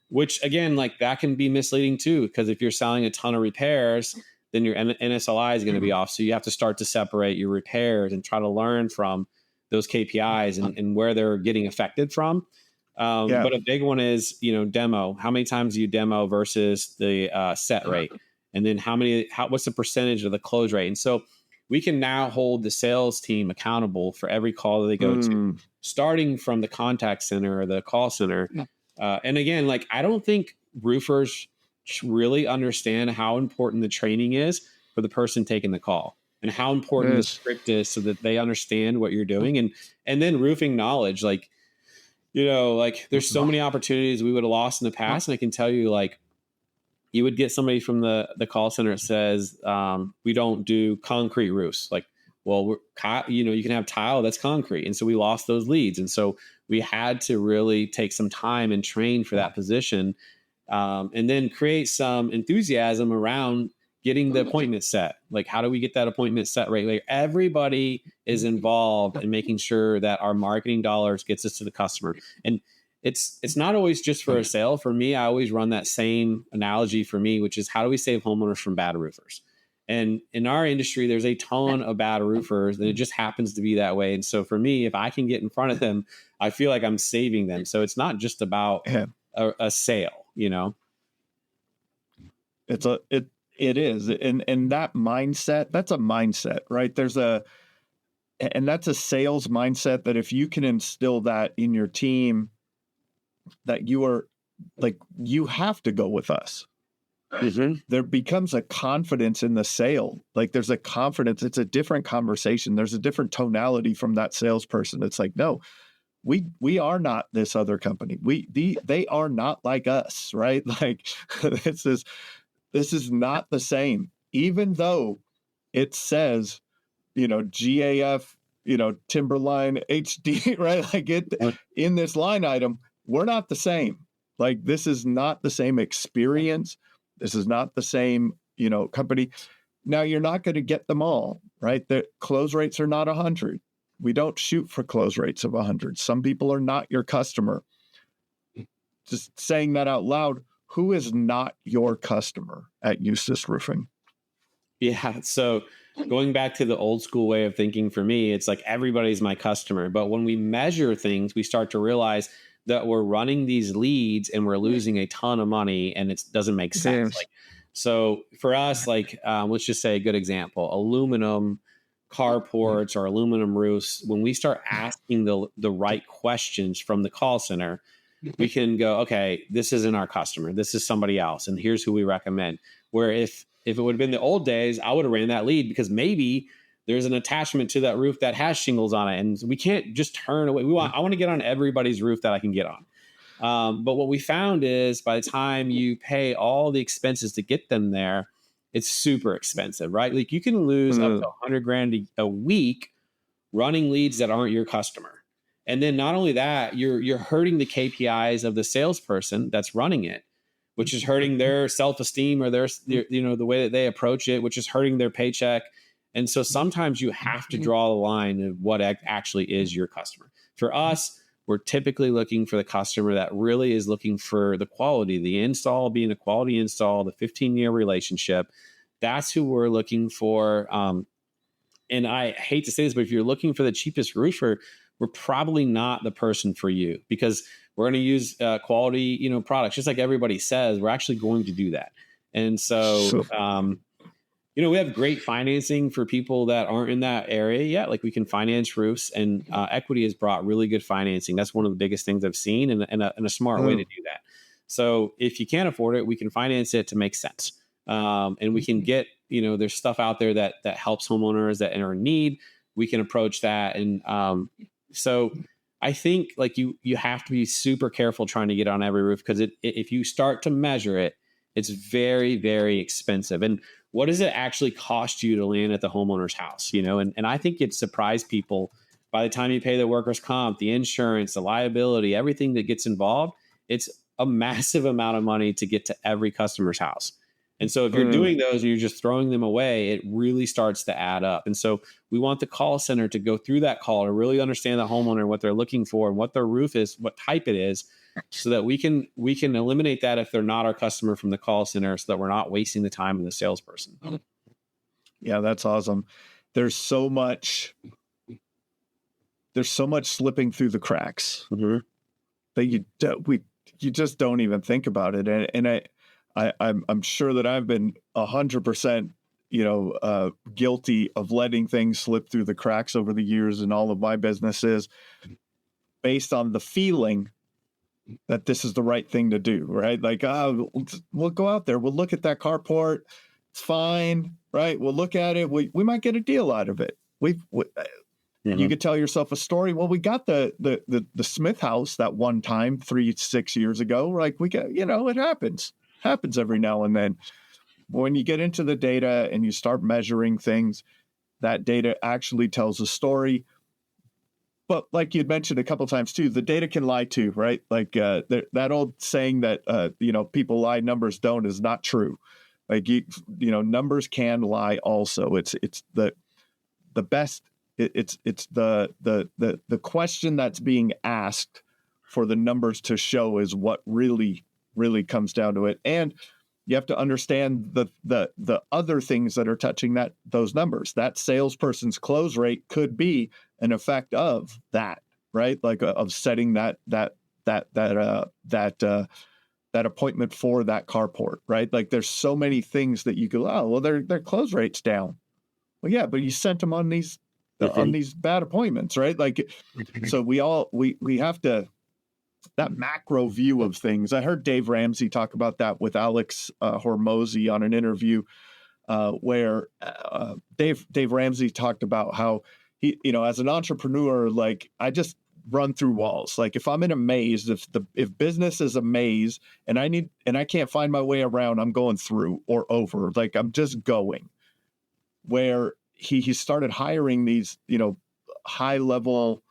Which again, like that can be misleading too, because if you're selling a ton of repairs, then your NSLI is going to be off. So you have to start to separate your repairs and try to learn from those KPIs and where they're getting affected from. But a big one is, demo. How many times do you demo versus the set rate? And then what's the percentage of the close rate? And so we can now hold the sales team accountable for every call that they go to, starting from the contact center or the call center. And again, like, I don't think roofers really understand how important the training is for the person taking the call, and how important the script is, so that they understand what you're doing. And then roofing knowledge, like, there's so many opportunities we would have lost in the past. And I can tell you, like, you would get somebody from the call center that says, we don't do concrete roofs. Like, well, you can have tile that's concrete. And so we lost those leads. And so we had to really take some time and train for that position, and then create some enthusiasm around getting the appointment set. Like, how do we get that appointment set right? Like, everybody is involved in making sure that our marketing dollars gets us to the customer. And it's not always just for a sale. For me, I always run that same analogy for me, which is, how do we save homeowners from bad roofers? And in our industry, there's a ton of bad roofers, and it just happens to be that way. And so for me, if I can get in front of them, I feel like I'm saving them. So it's not just about a sale, It is. And that mindset, that's a mindset, right? And that's a sales mindset, that if you can instill that in your team, that you are like, you have to go with us. There becomes a confidence in the sale. Like, there's a confidence. It's a different conversation. There's a different tonality from that salesperson. It's like, no, we are not this other company. They are not like us, right? Like, this is not the same, even though it says, GAF, Timberline HD, right? Like, in this line item, we're not the same. Like, this is not the same experience. This is not the same, company. Now, you're not going to get them all, right? The close rates are not 100. We don't shoot for close rates of 100. Some people are not your customer. Just saying that out loud, who is not your customer at Eustis Roofing? Yeah. So going back to the old school way of thinking, for me, it's like, everybody's my customer. But when we measure things, we start to realize that we're running these leads and we're losing a ton of money, and it doesn't make sense. Like, so for us, like, let's just say a good example, aluminum carports or aluminum roofs. When we start asking the right questions from the call center, we can go, okay, this isn't our customer. This is somebody else. And here's who we recommend. Where if it would have been the old days, I would have ran that lead, because maybe there's an attachment to that roof that has shingles on it, and we can't just turn away. I want to get on everybody's roof that I can get on. But what we found is by the time you pay all the expenses to get them there, it's super expensive, right? Like you can lose up to $100,000 a week running leads that aren't your customer. And then not only that, you're hurting the KPIs of the salesperson that's running it, which is hurting their self-esteem or their the way that they approach it, which is hurting their paycheck. And so sometimes you have to draw the line of what actually is your customer. For us, we're typically looking for the customer that really is looking for the quality, the install being a quality install, the 15-year relationship. That's who we're looking for. And I hate to say this, but if you're looking for the cheapest roofer, we're probably not the person for you, because we're going to use quality, products. Just like everybody says, we're actually going to do that. And so, we have great financing for people that aren't in that area yet. Like we can finance roofs, and Equity has brought really good financing. That's one of the biggest things I've seen, and a smart way to do that. So if you can't afford it, we can finance it to make sense. And we can get, there's stuff out there that helps homeowners that are in need. We can approach that. And so I think like you have to be super careful trying to get on every roof, because if you start to measure it, it's very, very expensive. And what does it actually cost you to land at the homeowner's house? And I think it surprised people by the time you pay the workers' comp, the insurance, the liability, everything that gets involved. It's a massive amount of money to get to every customer's house. And so if you're doing those and you're just throwing them away, it really starts to add up. And so we want the call center to go through that call to really understand the homeowner, what they're looking for, and what their roof is, what type it is, so that we can eliminate that if they're not our customer from the call center, so that we're not wasting the time of the salesperson. Yeah, that's awesome. There's so much slipping through the cracks that you just don't even think about it. And I'm sure that I've been 100%, guilty of letting things slip through the cracks over the years in all of my businesses, based on the feeling that this is the right thing to do, right? Like, we'll go out there, we'll look at that carport, it's fine, right? We'll look at it, we might get a deal out of it. You could tell yourself a story. Well, we got the Smith house that one time 6 years ago. Like we got, it happens every now and then. When you get into the data and you start measuring things, that data actually tells a story. But like you'd mentioned a couple of times too, the data can lie too, right? Like that old saying that people lie, numbers don't, is not true. Like numbers can lie also. It's the best. It's the question that's being asked for the numbers to show is what really comes down to it. And you have to understand the other things that are touching those numbers. That salesperson's close rate could be an effect of that, right? Like of setting that appointment for that carport, right? Like there's so many things that you go, oh, well, their close rate's down. Well, yeah, but you sent them on these bad appointments, right? Like, so we have to, that macro view of things. I heard Dave Ramsey talk about that with Alex Hormozy on an interview where Dave Ramsey talked about how he, as an entrepreneur, like I just run through walls. Like if I'm in a maze, if business is a maze and I can't find my way around, I'm going through or over. Like I'm just going. Where he started hiring these, high level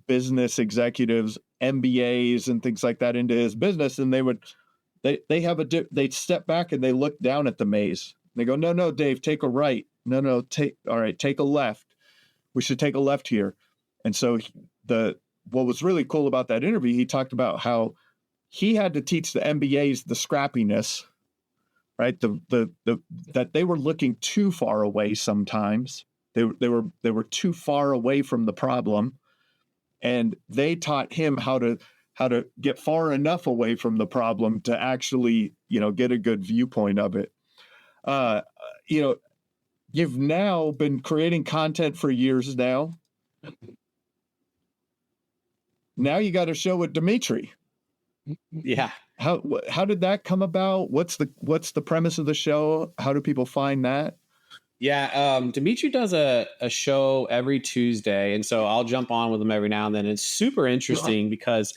business executives, MBAs and things like that into his business. And they'd step back and they look down at the maze. They go, no, Dave, take a right. No, take a left. We should take a left here. And so what was really cool about that interview, he talked about how he had to teach the MBAs the scrappiness, right? That they were looking too far away sometimes. They were too far away from the problem. And they taught him how to get far enough away from the problem to actually, get a good viewpoint of it. You've now been creating content for years now. Now you got a show with Dimitri. Yeah. How did that come about? What's the premise of the show? How do people find that? Yeah, Dimitri does a show every Tuesday, and so I'll jump on with him every now and then. It's super interesting because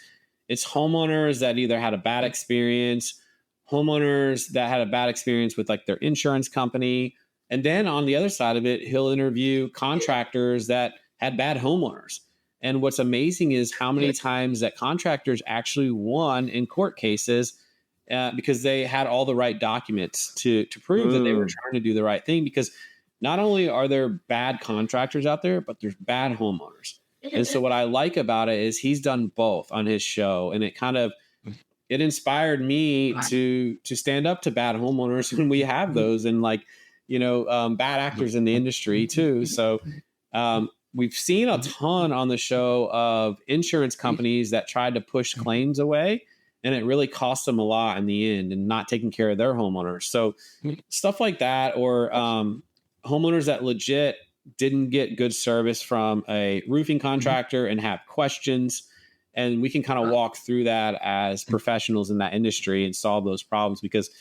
It's homeowners that either had a bad experience, homeowners that had a bad experience with like their insurance company. And then on the other side of it, he'll interview contractors that had bad homeowners. And what's amazing is how many times that contractors actually won in court cases because they had all the right documents to prove that they were trying to do the right thing. Because not only are there bad contractors out there, but there's bad homeowners. And so what I like about it is he's done both on his show, and it inspired me to stand up to bad homeowners when we have those, and like, bad actors in the industry too. So we've seen a ton on the show of insurance companies that tried to push claims away, and it really cost them a lot in the end and not taking care of their homeowners. So stuff like that, or homeowners that legit didn't get good service from a roofing contractor and have questions. And we can kind of walk through that as professionals in that industry and solve those problems. Because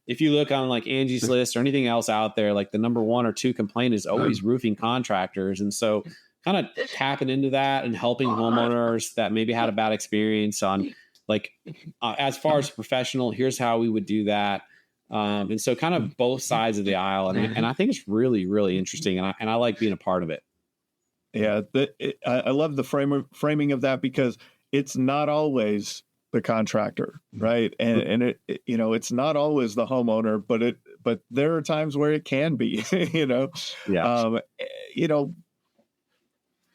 if you look on like Angie's List or anything else out there, like the number 1 or 2 complaint is always roofing contractors. And so kind of tapping into that and helping homeowners that maybe had a bad experience on like, as far as professional, here's how we would do that. And so kind of both sides of the aisle. And I think it's really, really interesting. And I like being a part of it. Yeah. I love the framing of that, because it's not always the contractor, right? And it it's not always the homeowner, but there are times where it can be, Yeah.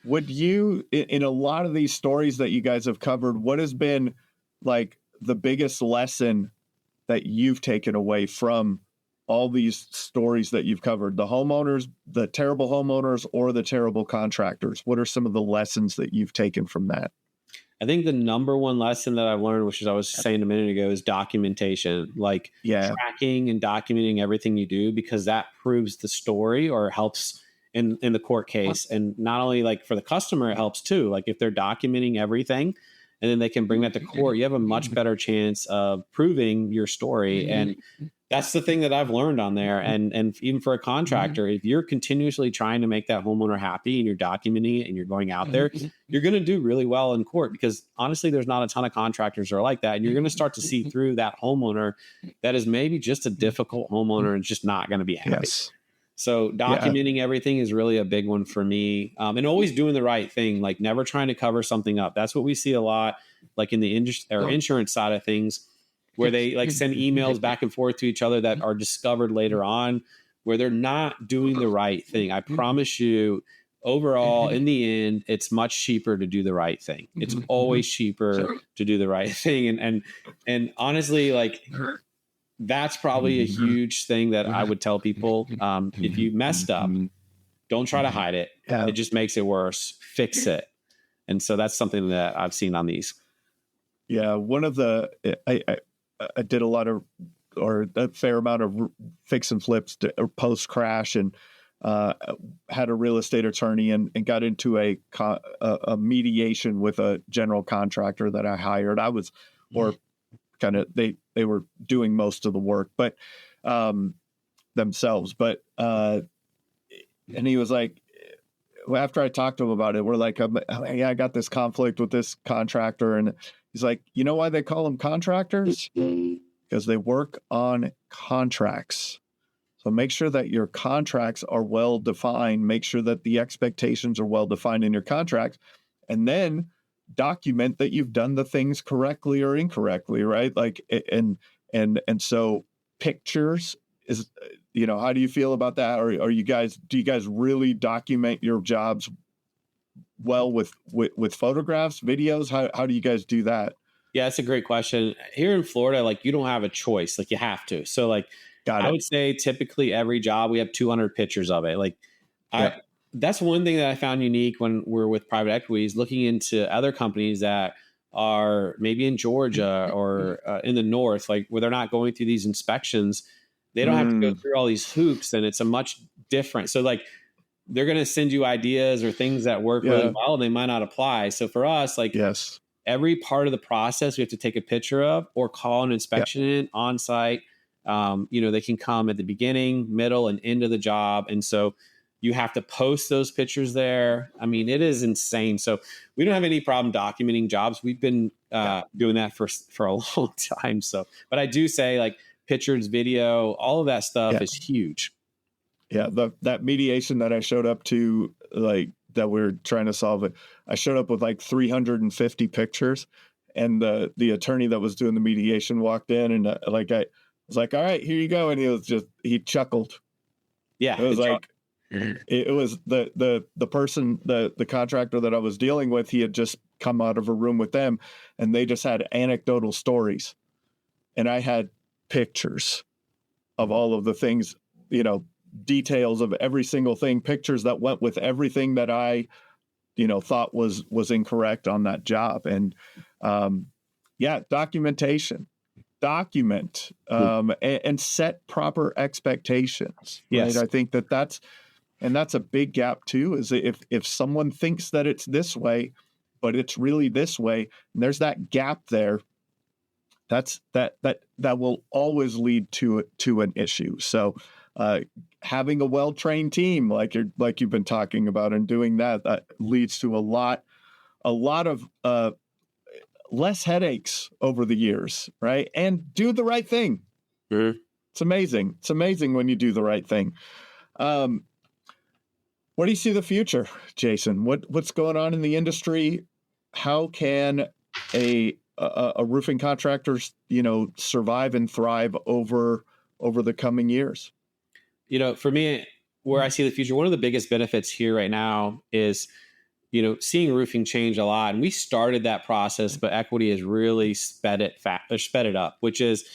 Would you, in a lot of these stories that you guys have covered, what has been like the biggest lesson that you've taken away from all these stories that you've covered? The homeowners, the terrible homeowners, or the terrible contractors? What are some of the lessons that you've taken from that? I think the number one lesson that I've learned, which is I was saying a minute ago, is documentation, like tracking and documenting everything you do, because that proves the story or helps in the court case. And not only like for the customer, it helps too. Like if they're documenting everything and then they can bring that to court, you have a much better chance of proving your story. And that's the thing that I've learned on there. And even for a contractor, if you're continuously trying to make that homeowner happy and you're documenting it and you're going out there, you're going to do really well in court, because honestly, there's not a ton of contractors that are like that. And you're going to start to see through that homeowner that is maybe just a difficult homeowner and just not going to be happy. Yes. So documenting everything is really a big one for me. And always doing the right thing, like never trying to cover something up. That's what we see a lot, like in the insurance side of things, where they like send emails back and forth to each other that are discovered later on, where they're not doing the right thing. I promise you, overall, in the end, it's much cheaper to do the right thing. It's always cheaper to do the right thing. And honestly, like that's probably a huge thing that I would tell people. If you messed up, don't try to hide it. Yeah. It just makes it worse. Fix it. And so that's something that I've seen on these. Yeah. One of the, I did a fair amount of fix and flips post crash, and had a real estate attorney and got into a mediation with a general contractor that I hired. I was, or kind of, they were doing most of the work, but themselves. But and he was like, after I talked to him about it, we're like, I got this conflict with this contractor, and he's like, you know why they call them contractors? Because they work on contracts. So make sure that your contracts are well defined. Make sure that the expectations are well defined in your contracts, and then document that you've done the things correctly or incorrectly, right? Like, and so pictures is, how do you feel about that? Or do you guys really document your jobs well with photographs, videos? How do you guys do that? Yeah, that's a great question. Here in Florida, like you don't have a choice, like you have to. So like, I would say typically every job we have 200 pictures of it. Like that's one thing that I found unique when we're with private equities, looking into other companies that are maybe in Georgia or in the north, like where they're not going through these inspections. They don't have to go through all these hoops, and it's a much different. So like they're going to send you ideas or things that work really well, and they might not apply. So for us, like every part of the process we have to take a picture of or call an inspection in on site. They can come at the beginning, middle, and end of the job. And so You have to post those pictures there. I mean, it is insane. So we don't have any problem documenting jobs. We've been doing that for a long time. So, but I do say like pictures, video, all of that stuff is huge. Yeah, that mediation that I showed up to, like that we're trying to solve it, I showed up with like 350 pictures, and the attorney that was doing the mediation walked in, and I was like, all right, here you go, and he chuckled. Yeah, it was like it was the person, the contractor that I was dealing with. He had just come out of a room with them, and they just had anecdotal stories, and I had pictures of all of the things, details of every single thing, pictures that went with everything that I, thought was incorrect on that job. And documentation, document, and set proper expectations. Yes. Right? I think that's a big gap too, is if someone thinks that it's this way, but it's really this way, and there's that gap there, that will always lead to an issue. So, having a well-trained team like you've been talking about, and doing that leads to a lot of less headaches over the years, right? And do the right thing. Mm-hmm. It's amazing. It's amazing when you do the right thing. What do you see the future, Jason? What's going on in the industry? How can a roofing contractor, survive and thrive over the coming years? For me, where I see the future, one of the biggest benefits here right now is, seeing roofing change a lot. And we started that process, but equity has really sped it up, which is,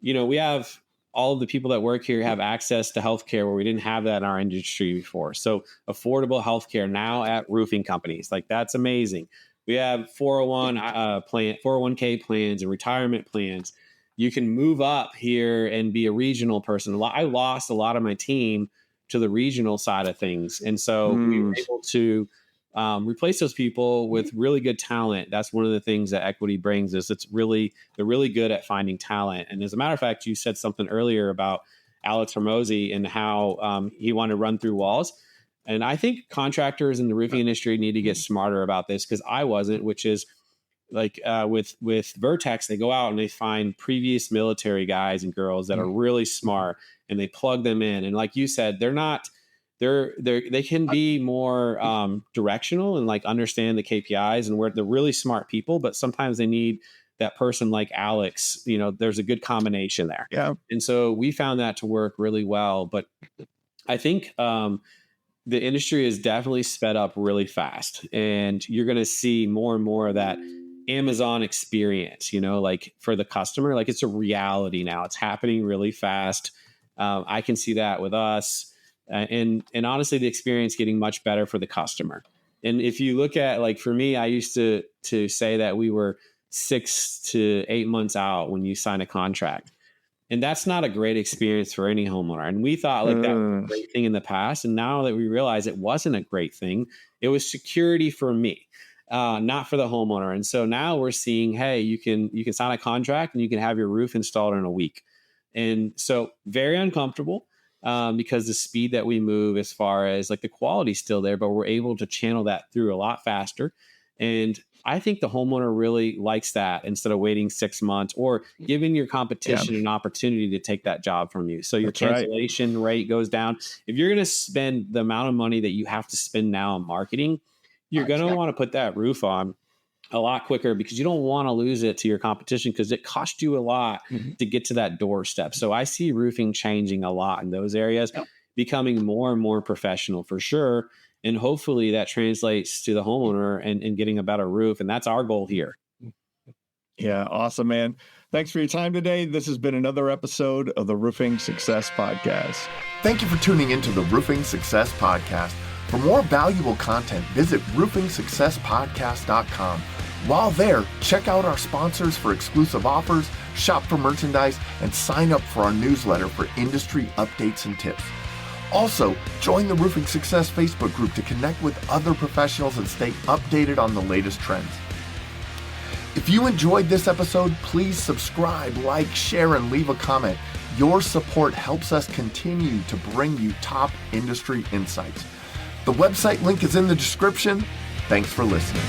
we have all of the people that work here have access to healthcare where we didn't have that in our industry before. So affordable healthcare now at roofing companies, like that's amazing. We have 401k plans and retirement plans. You can move up here and be a regional person. I lost a lot of my team to the regional side of things. And so we were able to replace those people with really good talent. That's one of the things that equity brings us. They're really good at finding talent. And as a matter of fact, you said something earlier about Alex Hormozi and how he wanted to run through walls. And I think contractors in the roofing industry need to get smarter about this, because I wasn't, which is like with Vertex, they go out and they find previous military guys and girls that are really smart, and they plug them in. And like you said, they can be more directional and like understand the KPIs, and where they're really smart people, but sometimes they need that person like Alex. There's a good combination there. Yeah. And so we found that to work really well. But I think the industry is definitely sped up really fast, and you're going to see more and more of that Amazon experience, like for the customer, like it's a reality now. It's happening really fast. I can see that with us, and honestly, the experience getting much better for the customer. And if you look at, like, for me, I used to say that we were 6 to 8 months out when you sign a contract. And that's not a great experience for any homeowner. And we thought like that was a great thing in the past. And now that we realize it wasn't a great thing, it was security for me, not for the homeowner. And so now we're seeing, hey, you can sign a contract and you can have your roof installed in a week. And so very uncomfortable because the speed that we move, as far as like the quality's still there, but we're able to channel that through a lot faster. And I think the homeowner really likes that, instead of waiting 6 months or giving your competition an opportunity to take that job from you. So your cancellation rate goes down. If you're going to spend the amount of money that you have to spend now on marketing, you're going to want to put that roof on a lot quicker, because you don't want to lose it to your competition, because it costs you a lot to get to that doorstep. So I see roofing changing a lot in those areas, becoming more and more professional for sure. And hopefully that translates to the homeowner and getting a better roof. And that's our goal here. Yeah. Awesome, man. Thanks for your time today. This has been another episode of the Roofing Success Podcast. Thank you for tuning into the Roofing Success Podcast. For more valuable content, visit roofingsuccesspodcast.com. While there, check out our sponsors for exclusive offers, shop for merchandise, and sign up for our newsletter for industry updates and tips. Also, join the Roofing Success Facebook group to connect with other professionals and stay updated on the latest trends. If you enjoyed this episode, please subscribe, like, share, and leave a comment. Your support helps us continue to bring you top industry insights. The website link is in the description. Thanks for listening.